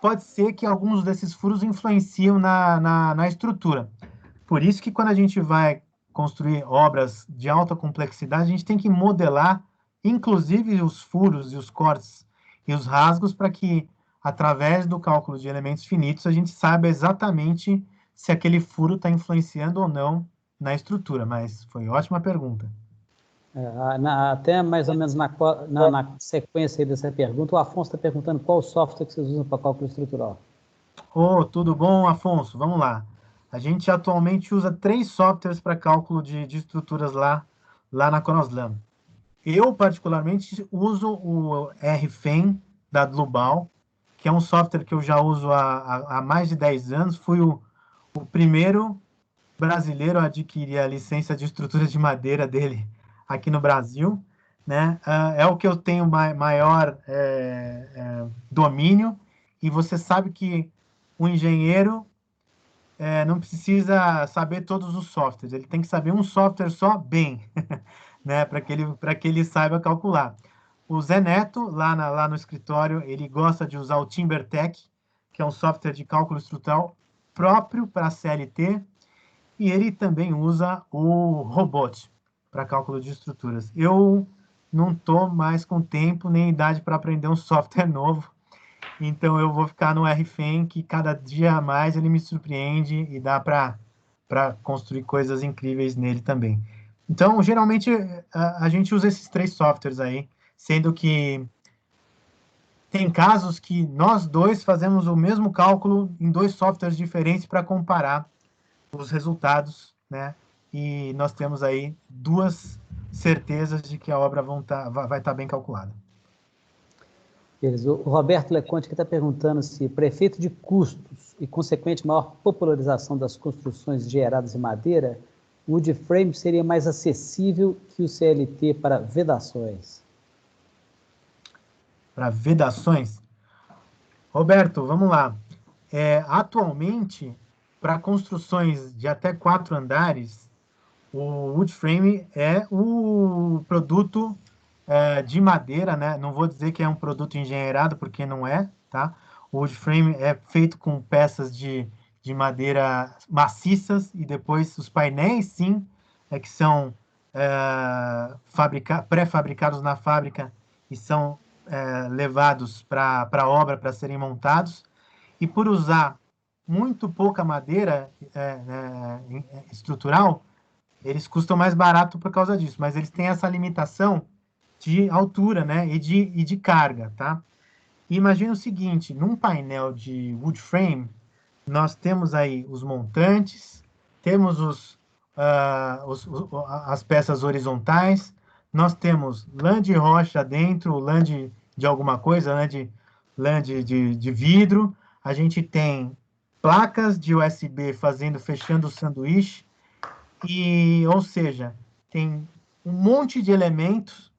[SPEAKER 2] pode ser que alguns desses furos influenciam na estrutura. Por isso que quando a gente vai construir obras de alta complexidade, a gente tem que modelar, inclusive, os furos e os cortes e os rasgos, para que, através do cálculo de elementos finitos, a gente saiba exatamente se aquele furo está influenciando ou não na estrutura. Mas foi ótima pergunta.
[SPEAKER 1] Até mais ou menos na sequência aí dessa pergunta, o Afonso está perguntando qual software que vocês usam para cálculo estrutural.
[SPEAKER 2] Tudo bom, Afonso? Vamos lá. A gente atualmente usa 3 softwares para cálculo de estruturas lá na Cronoslam. Eu, particularmente, uso o RFEM da Global, que é um software que eu já uso há mais de 10 anos. Fui o primeiro brasileiro a adquirir a licença de estruturas de madeira dele aqui no Brasil, né? É o que eu tenho maior domínio, e você sabe que o engenheiro não precisa saber todos os softwares, ele tem que saber um software só bem, né? Para que ele saiba calcular. O Zé Neto, lá no escritório, ele gosta de usar o TimberTech, que é um software de cálculo estrutural próprio para CLT, e ele também usa o Robot para cálculo de estruturas. Eu não estou mais com tempo nem idade para aprender um software novo, então eu vou ficar no RFEM, que cada dia a mais ele me surpreende e dá para construir coisas incríveis nele também. Então, geralmente, a gente usa esses 3 softwares aí. sendo que tem casos que nós dois fazemos o mesmo cálculo em 2 softwares diferentes para comparar os resultados, né? E nós temos aí 2 certezas de que a obra vai estar bem calculada.
[SPEAKER 1] Beleza. O Roberto Leconte está perguntando se, para efeito de custos e consequente maior popularização das construções geradas em madeira, o wood frame seria mais acessível que o CLT para vedações.
[SPEAKER 2] Para vedações? Roberto, vamos lá. Atualmente, para construções de até 4 andares, o wood frame é o produto de madeira, né? Não vou dizer que é um produto engenheirado, porque não é, tá? O wood frame é feito com peças de madeira maciças e depois os painéis, sim, que são pré-fabricados na fábrica e são levados para a obra para serem montados. E por usar muito pouca madeira estrutural, eles custam mais barato por causa disso, mas eles têm essa limitação de altura, né, e de carga, tá? E imagina o seguinte, num painel de wood frame, nós temos aí os montantes, temos as peças horizontais, nós temos lã de rocha dentro, lã de alguma coisa, lã de vidro, a gente tem placas de USB fechando o sanduíche, ou seja, tem um monte de elementos,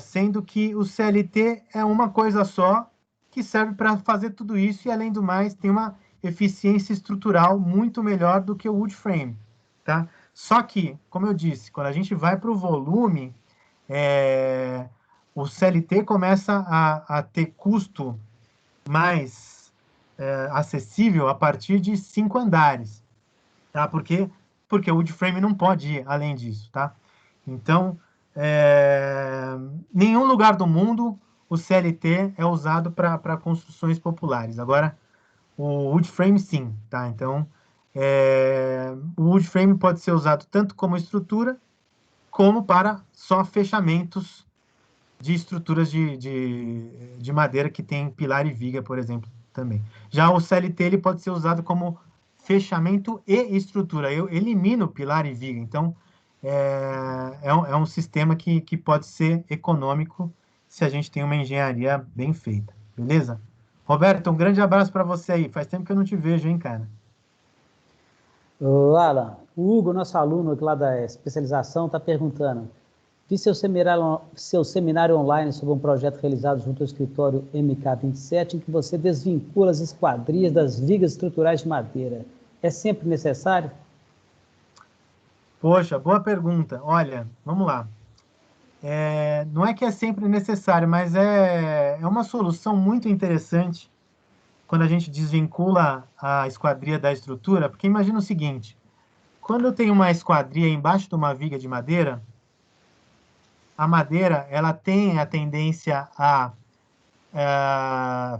[SPEAKER 2] sendo que o CLT é uma coisa só que serve para fazer tudo isso e, além do mais, tem uma eficiência estrutural muito melhor do que o wood frame, tá? Só que, como eu disse, quando a gente vai para o volume, o CLT começa a ter custo mais acessível a partir de 5 andares, tá? Porque o wood frame não pode ir além disso, tá? Então, nenhum lugar do mundo o CLT é usado para construções populares. Agora, o wood frame sim, tá? Então, o wood frame pode ser usado tanto como estrutura, como para só fechamentos de estruturas de madeira que tem pilar e viga, por exemplo, também. Já o CLT ele pode ser usado como fechamento e estrutura. Eu elimino pilar e viga, então é um sistema que pode ser econômico se a gente tem uma engenharia bem feita, beleza? Roberto, um grande abraço para você aí. Faz tempo que eu não te vejo, hein, cara?
[SPEAKER 1] Ô, Alan, o Hugo, nosso aluno lá da especialização, está perguntando: vi seu seminário online sobre um projeto realizado junto ao escritório MK27, em que você desvincula as esquadrias das vigas estruturais de madeira. É sempre necessário?
[SPEAKER 2] Poxa, boa pergunta. Olha, vamos lá. Não é que é sempre necessário, mas é uma solução muito interessante quando a gente desvincula a esquadria da estrutura, porque imagina o seguinte, quando eu tenho uma esquadria embaixo de uma viga de madeira, a madeira ela tem a tendência a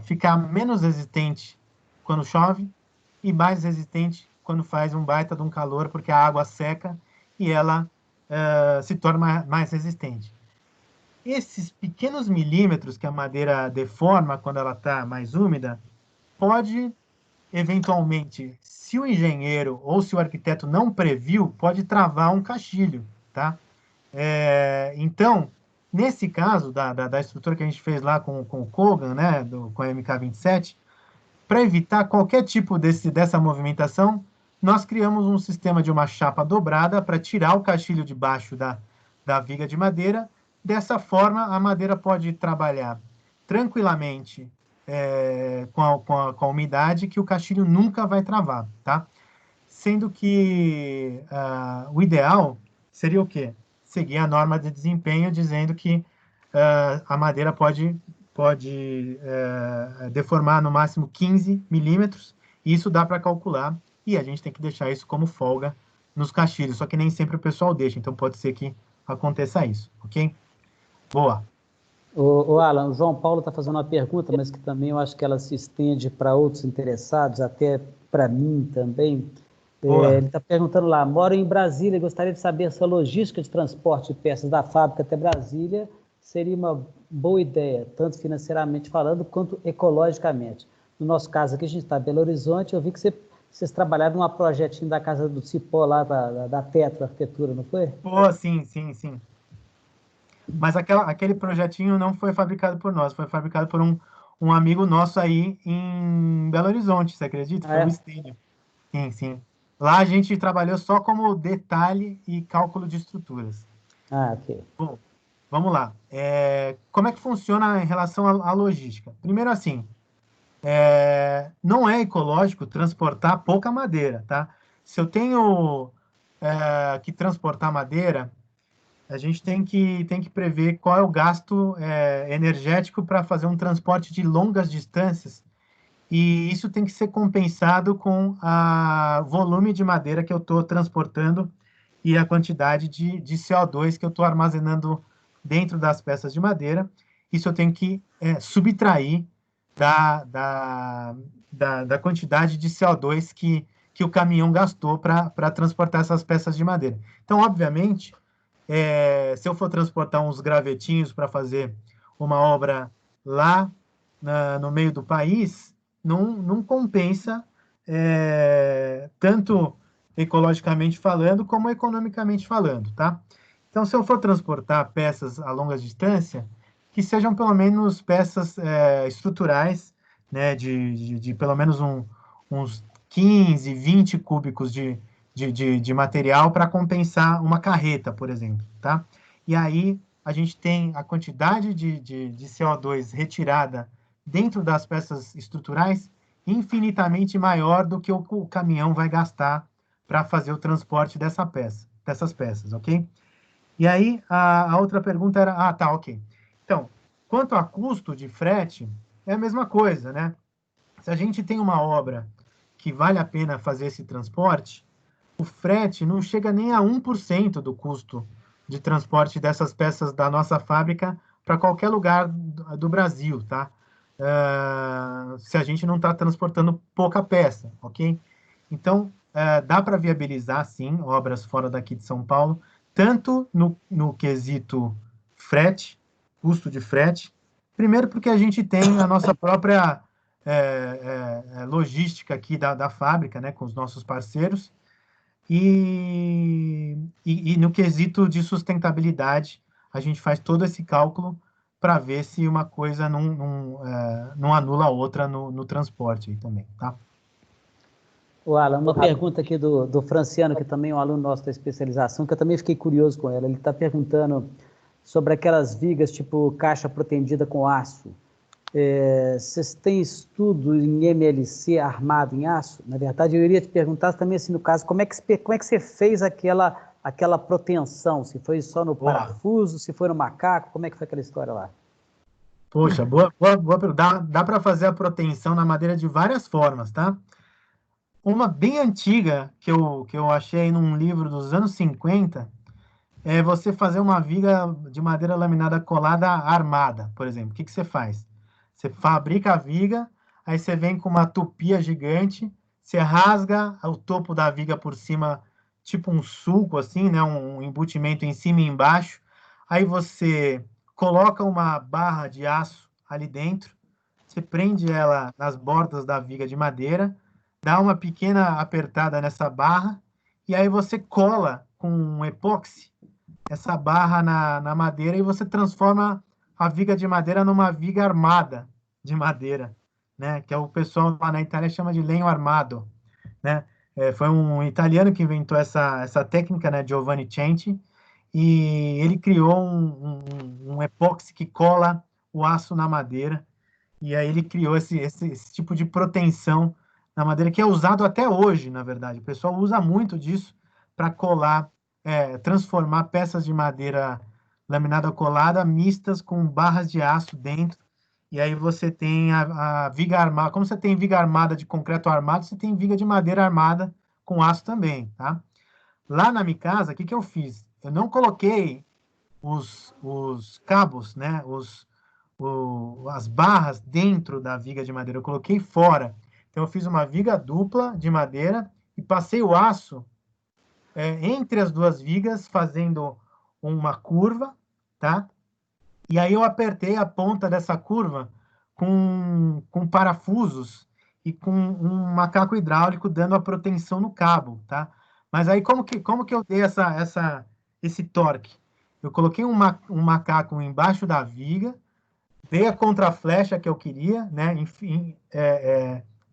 [SPEAKER 2] ficar menos resistente quando chove e mais resistente quando faz um baita de um calor, porque a água seca e ela se torna mais resistente. Esses pequenos milímetros que a madeira deforma quando ela está mais úmida, pode, eventualmente, se o engenheiro ou se o arquiteto não previu, pode travar um caixilho, tá? Então, nesse caso da estrutura que a gente fez lá com o Kogan, né, com a MK27, para evitar qualquer tipo dessa movimentação, nós criamos um sistema de uma chapa dobrada para tirar o caixilho de baixo da viga de madeira. Dessa forma, a madeira pode trabalhar tranquilamente com a umidade, que o caixilho nunca vai travar, tá? Sendo que o ideal seria o quê? Seguir a norma de desempenho, dizendo que a madeira pode deformar no máximo 15 milímetros, e isso dá para calcular, e a gente tem que deixar isso como folga nos caixilhos, só que nem sempre o pessoal deixa, então pode ser que aconteça isso, ok? Boa.
[SPEAKER 1] O Alan, o João Paulo está fazendo uma pergunta, mas que também eu acho que ela se estende para outros interessados, até para mim também. Ele está perguntando lá: moro em Brasília e gostaria de saber se a logística de transporte de peças da fábrica até Brasília seria uma boa ideia, tanto financeiramente falando, quanto ecologicamente. No nosso caso aqui, a gente está em Belo Horizonte, eu vi que vocês trabalharam num projetinho da Casa do Cipó, lá da Tetra Arquitetura, não foi?
[SPEAKER 2] Pô, sim, sim, sim. Mas aquele projetinho não foi fabricado por nós, foi fabricado por um amigo nosso aí em Belo Horizonte, você acredita?
[SPEAKER 1] Ah,
[SPEAKER 2] Foi o
[SPEAKER 1] é?
[SPEAKER 2] Estênio. Sim, sim. Lá a gente trabalhou só como detalhe e cálculo de estruturas.
[SPEAKER 1] Ah, ok.
[SPEAKER 2] Bom, vamos lá. Como é que funciona em relação à logística? Primeiro, assim, não é ecológico transportar pouca madeira, tá? Se eu tenho que transportar madeira, a gente tem que prever qual é o gasto energético para fazer um transporte de longas distâncias, e isso tem que ser compensado com o volume de madeira que eu estou transportando e a quantidade de CO2 que eu estou armazenando dentro das peças de madeira. Isso eu tenho que subtrair da quantidade de CO2 que o caminhão gastou para transportar essas peças de madeira. Então, obviamente, se eu for transportar uns gravetinhos para fazer uma obra lá no meio do país, não compensa tanto ecologicamente falando como economicamente falando, tá? Então, se eu for transportar peças a longa distância, que sejam pelo menos peças estruturais, né, de pelo menos uns 15, 20 cúbicos de material para compensar uma carreta, por exemplo, tá? E aí a gente tem a quantidade de CO2 retirada dentro das peças estruturais infinitamente maior do que o caminhão vai gastar para fazer o transporte dessas peças, ok? E aí a outra pergunta era, tá, ok. Então, quanto a custo de frete, é a mesma coisa, né? Se a gente tem uma obra que vale a pena fazer esse transporte, o frete não chega nem a 1% do custo de transporte dessas peças da nossa fábrica para qualquer lugar do Brasil, tá? Se a gente não está transportando pouca peça, ok? Então, dá para viabilizar, sim, obras fora daqui de São Paulo, tanto no quesito frete, custo de frete, primeiro porque a gente tem a nossa própria logística aqui da fábrica, né, com os nossos parceiros, e no quesito de sustentabilidade, a gente faz todo esse cálculo para ver se uma coisa não anula a outra no transporte aí também, tá?
[SPEAKER 1] O Alan, uma pergunta aqui do Franciano, que também é um aluno nosso da especialização, que eu também fiquei curioso com ela. Ele está perguntando sobre aquelas vigas tipo caixa protendida com aço. Vocês têm estudo em MLC armado em aço? Na verdade, eu iria te perguntar também, assim, no caso, como é que você fez aquela proteção? Se foi só no
[SPEAKER 2] Boa.
[SPEAKER 1] parafuso, se foi no macaco, como é que foi aquela história lá?
[SPEAKER 2] Poxa, boa pergunta. Dá para fazer a proteção na madeira de várias formas, tá? Uma bem antiga que eu achei num livro dos anos 50 é você fazer uma viga de madeira laminada colada armada, por exemplo. O que você faz? Você fabrica a viga, aí você vem com uma tupia gigante, você rasga o topo da viga por cima, tipo um sulco assim, né? Um embutimento em cima e embaixo. Aí você coloca uma barra de aço ali dentro, você prende ela nas bordas da viga de madeira, dá uma pequena apertada nessa barra, e aí você cola com um epóxi essa barra na madeira e você transforma a viga de madeira numa viga armada de madeira, né? Que é o pessoal lá na Itália chama de lenho armado, né? Foi um italiano que inventou essa técnica, né? Giovanni Centi, e ele criou um epóxi que cola o aço na madeira, e aí ele criou esse tipo de proteção na madeira que é usado até hoje, na verdade. O pessoal usa muito disso para colar, transformar peças de madeira laminada colada mistas com barras de aço dentro. E aí você tem a viga armada. Como você tem viga armada de concreto armado, você tem viga de madeira armada com aço também, tá? Lá na minha casa, o que eu fiz? Eu não coloquei os cabos, né? As barras dentro da viga de madeira, eu coloquei fora. Então, eu fiz uma viga dupla de madeira e passei o aço entre as duas vigas, fazendo uma curva, tá? E aí eu apertei a ponta dessa curva com parafusos e com um macaco hidráulico dando a proteção no cabo, tá? Mas aí como que eu dei esse torque? Eu coloquei um macaco embaixo da viga, dei a contraflecha que eu queria, né? Enfim,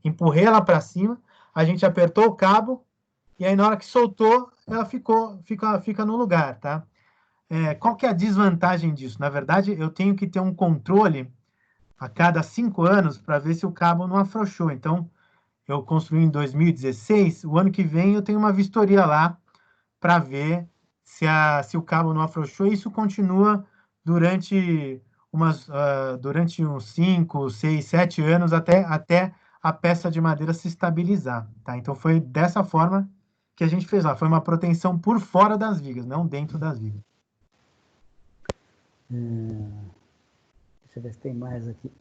[SPEAKER 2] empurrei ela para cima, a gente apertou o cabo e aí na hora que soltou, ela fica no lugar, tá? Qual que é a desvantagem disso? Na verdade, eu tenho que ter um controle a cada 5 anos para ver se o cabo não afrouxou. Então, eu construí em 2016, o ano que vem eu tenho uma vistoria lá para ver se o cabo não afrouxou. E isso continua durante uns 5, 6, 7 anos até a peça de madeira se estabilizar. Tá? Então, foi dessa forma que a gente fez lá. Foi uma proteção por fora das vigas, não dentro das vigas.
[SPEAKER 1] Deixa eu ver se tem mais aqui.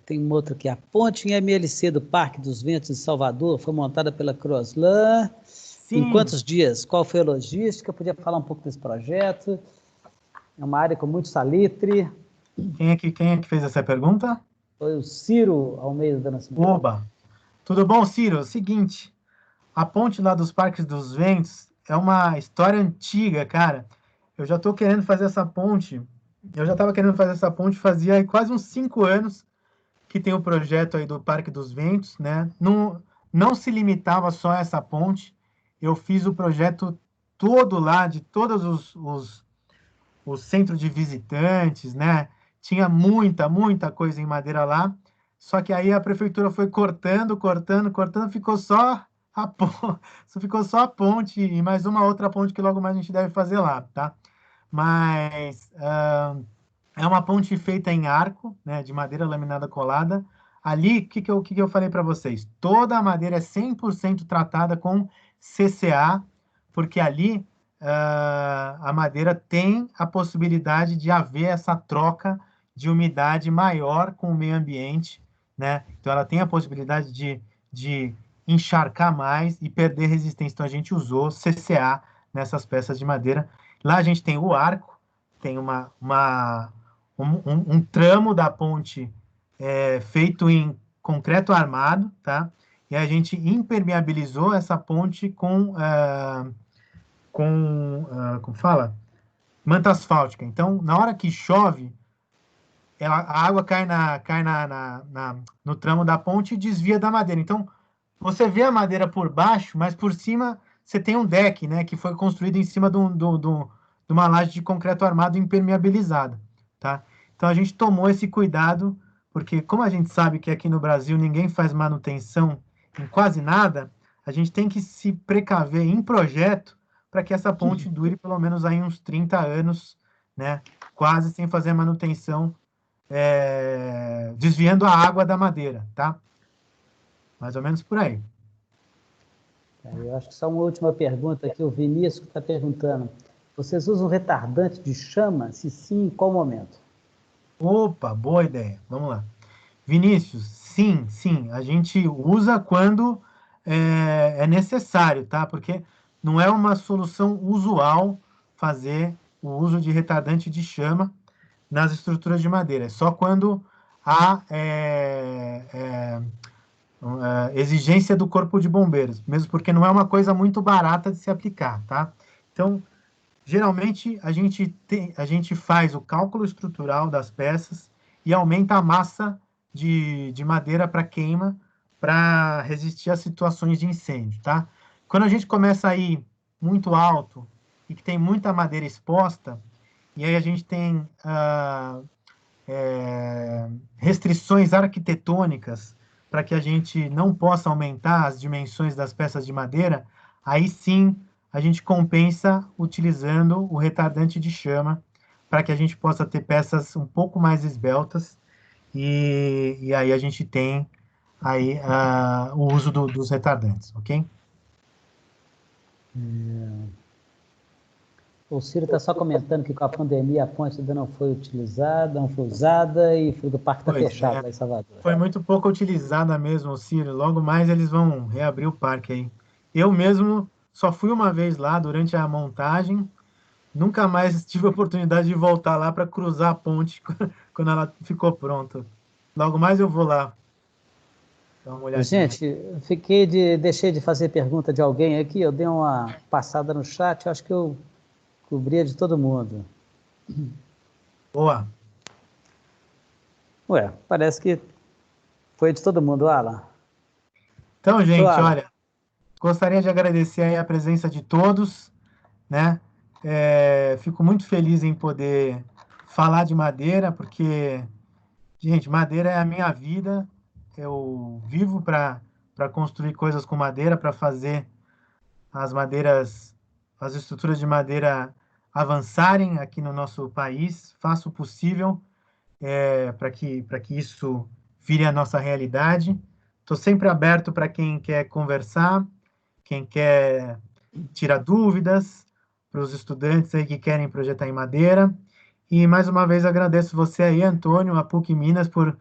[SPEAKER 1] Tem um outro aqui. A ponte em MLC do Parque dos Ventos em Salvador foi montada pela Croslan. Em quantos dias? Qual foi a logística? Podia falar um pouco desse projeto? É uma área com muito salitre.
[SPEAKER 2] Quem é que fez essa pergunta?
[SPEAKER 1] Foi o Ciro Almeida da Nascimento.
[SPEAKER 2] Oba! Tudo bom, Ciro? Seguinte, a ponte lá dos Parques dos Ventos é uma história antiga, cara. Eu já estou querendo fazer essa ponte. Eu já estava querendo fazer essa ponte fazia quase uns 5 anos que tem o projeto aí do Parque dos Ventos, né? Não se limitava só a essa ponte. Eu fiz o projeto todo lá, de todos os centros de visitantes, né? Tinha muita coisa em madeira lá. Só que aí a prefeitura foi cortando, ficou só ficou só a ponte e mais uma outra ponte que logo mais a gente deve fazer lá, tá? Mas é uma ponte feita em arco, né, de madeira laminada colada. Ali, o que eu falei para vocês? Toda a madeira é 100% tratada com CCA, porque ali a madeira tem a possibilidade de haver essa troca de umidade maior com o meio ambiente, né? Então, ela tem a possibilidade de encharcar mais e perder resistência. Então, a gente usou CCA nessas peças de madeira. Lá a gente tem o arco, tem um tramo da ponte feito em concreto armado, tá? E a gente impermeabilizou essa ponte como fala? Manta asfáltica. Então, na hora que chove, a água cai no tramo da ponte e desvia da madeira. Então, você vê a madeira por baixo, mas por cima você tem um deck, né, que foi construído em cima de uma laje de concreto armado impermeabilizada, tá? Então, a gente tomou esse cuidado, porque como a gente sabe que aqui no Brasil ninguém faz manutenção em quase nada, a gente tem que se precaver em projeto para que essa ponte dure pelo menos aí uns 30 anos, né, quase sem fazer manutenção, desviando a água da madeira, tá? Mais ou menos por aí.
[SPEAKER 1] Eu acho que só uma última pergunta aqui, o Vinícius está perguntando. Vocês usam retardante de chama? Se sim, em qual momento?
[SPEAKER 2] Opa, boa ideia. Vamos lá. Vinícius, sim, a gente usa quando é necessário, tá? Porque não é uma solução usual fazer o uso de retardante de chama nas estruturas de madeira. É só quando há exigência do Corpo de Bombeiros, mesmo porque não é uma coisa muito barata de se aplicar, tá? Então, geralmente, a gente faz o cálculo estrutural das peças e aumenta a massa de madeira para queima para resistir a situações de incêndio, tá? Quando a gente começa a ir muito alto e que tem muita madeira exposta, e aí a gente tem restrições arquitetônicas para que a gente não possa aumentar as dimensões das peças de madeira, aí sim a gente compensa utilizando o retardante de chama para que a gente possa ter peças um pouco mais esbeltas e aí a gente tem aí o uso dos retardantes, ok?
[SPEAKER 1] O Ciro está só comentando que com a pandemia a ponte ainda não foi utilizada, não foi usada e o parque está fechado lá em Salvador.
[SPEAKER 2] Foi muito pouco utilizada mesmo, Ciro. Logo mais eles vão reabrir o parque aí. Eu mesmo só fui uma vez lá durante a montagem nunca mais tive a oportunidade de voltar lá para cruzar a ponte quando ela ficou pronta. Logo mais eu vou lá dar uma olhadinha.
[SPEAKER 1] Gente, deixei de fazer pergunta de alguém aqui, eu dei uma passada no chat, acho que eu cobria de todo mundo.
[SPEAKER 2] Boa.
[SPEAKER 1] Ué, parece que foi de todo mundo, Alan.
[SPEAKER 2] Então,
[SPEAKER 1] Seu
[SPEAKER 2] gente,
[SPEAKER 1] Alan,
[SPEAKER 2] olha, gostaria de agradecer aí a presença de todos, né? Fico muito feliz em poder falar de madeira, porque, gente, madeira é a minha vida. Eu vivo para construir coisas com madeira, para fazer as madeiras, as estruturas de madeira avançarem aqui no nosso país. Faço o possível para que isso vire a nossa realidade. Estou sempre aberto para quem quer conversar, quem quer tirar dúvidas, para os estudantes aí que querem projetar em madeira. E mais uma vez agradeço você aí, Antônio, a PUC Minas, por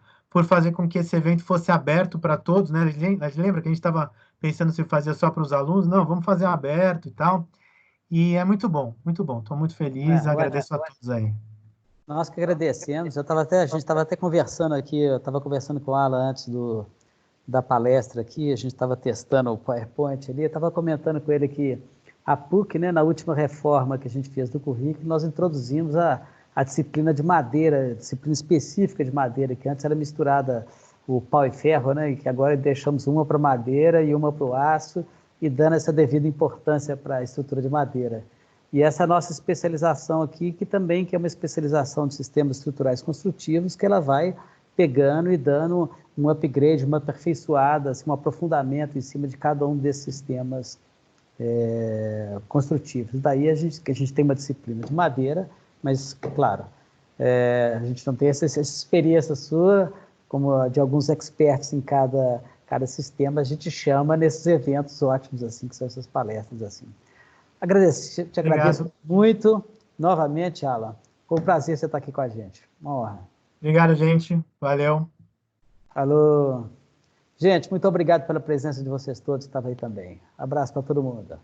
[SPEAKER 2] fazer com que esse evento fosse aberto para todos, né? A gente lembra que a gente estava pensando se fazia só para os alunos? Não, vamos fazer aberto e tal. E é muito bom, muito bom. Estou muito feliz,
[SPEAKER 1] ué,
[SPEAKER 2] agradeço a todos aí.
[SPEAKER 1] nós que agradecemos. A gente estava até conversando aqui, eu estava conversando com o Alan antes da palestra aqui, a gente estava testando o PowerPoint ali, eu estava comentando com ele que a PUC, né, na última reforma que a gente fez do currículo, nós introduzimos a disciplina de madeira, disciplina específica de madeira, que antes era misturada o pau e ferro, né, e que agora deixamos uma para madeira e uma para o aço, e dando essa devida importância para a estrutura de madeira. E essa nossa especialização aqui, que é uma especialização de sistemas estruturais construtivos, que ela vai pegando e dando um upgrade, uma aperfeiçoada, assim, um aprofundamento em cima de cada um desses sistemas construtivos. Daí que a gente tem uma disciplina de madeira, mas, claro, a gente não tem essa experiência sua, como a de alguns experts em cada sistema, a gente chama nesses eventos ótimos, assim, que são essas palestras, assim. Te agradeço
[SPEAKER 2] Obrigado.
[SPEAKER 1] muito, novamente, Alan. Foi um prazer você estar aqui com a gente. Uma honra.
[SPEAKER 2] Obrigado, gente. Valeu.
[SPEAKER 1] Alô. Gente, muito obrigado pela presença de vocês todos que estavam aí também. Abraço para todo mundo.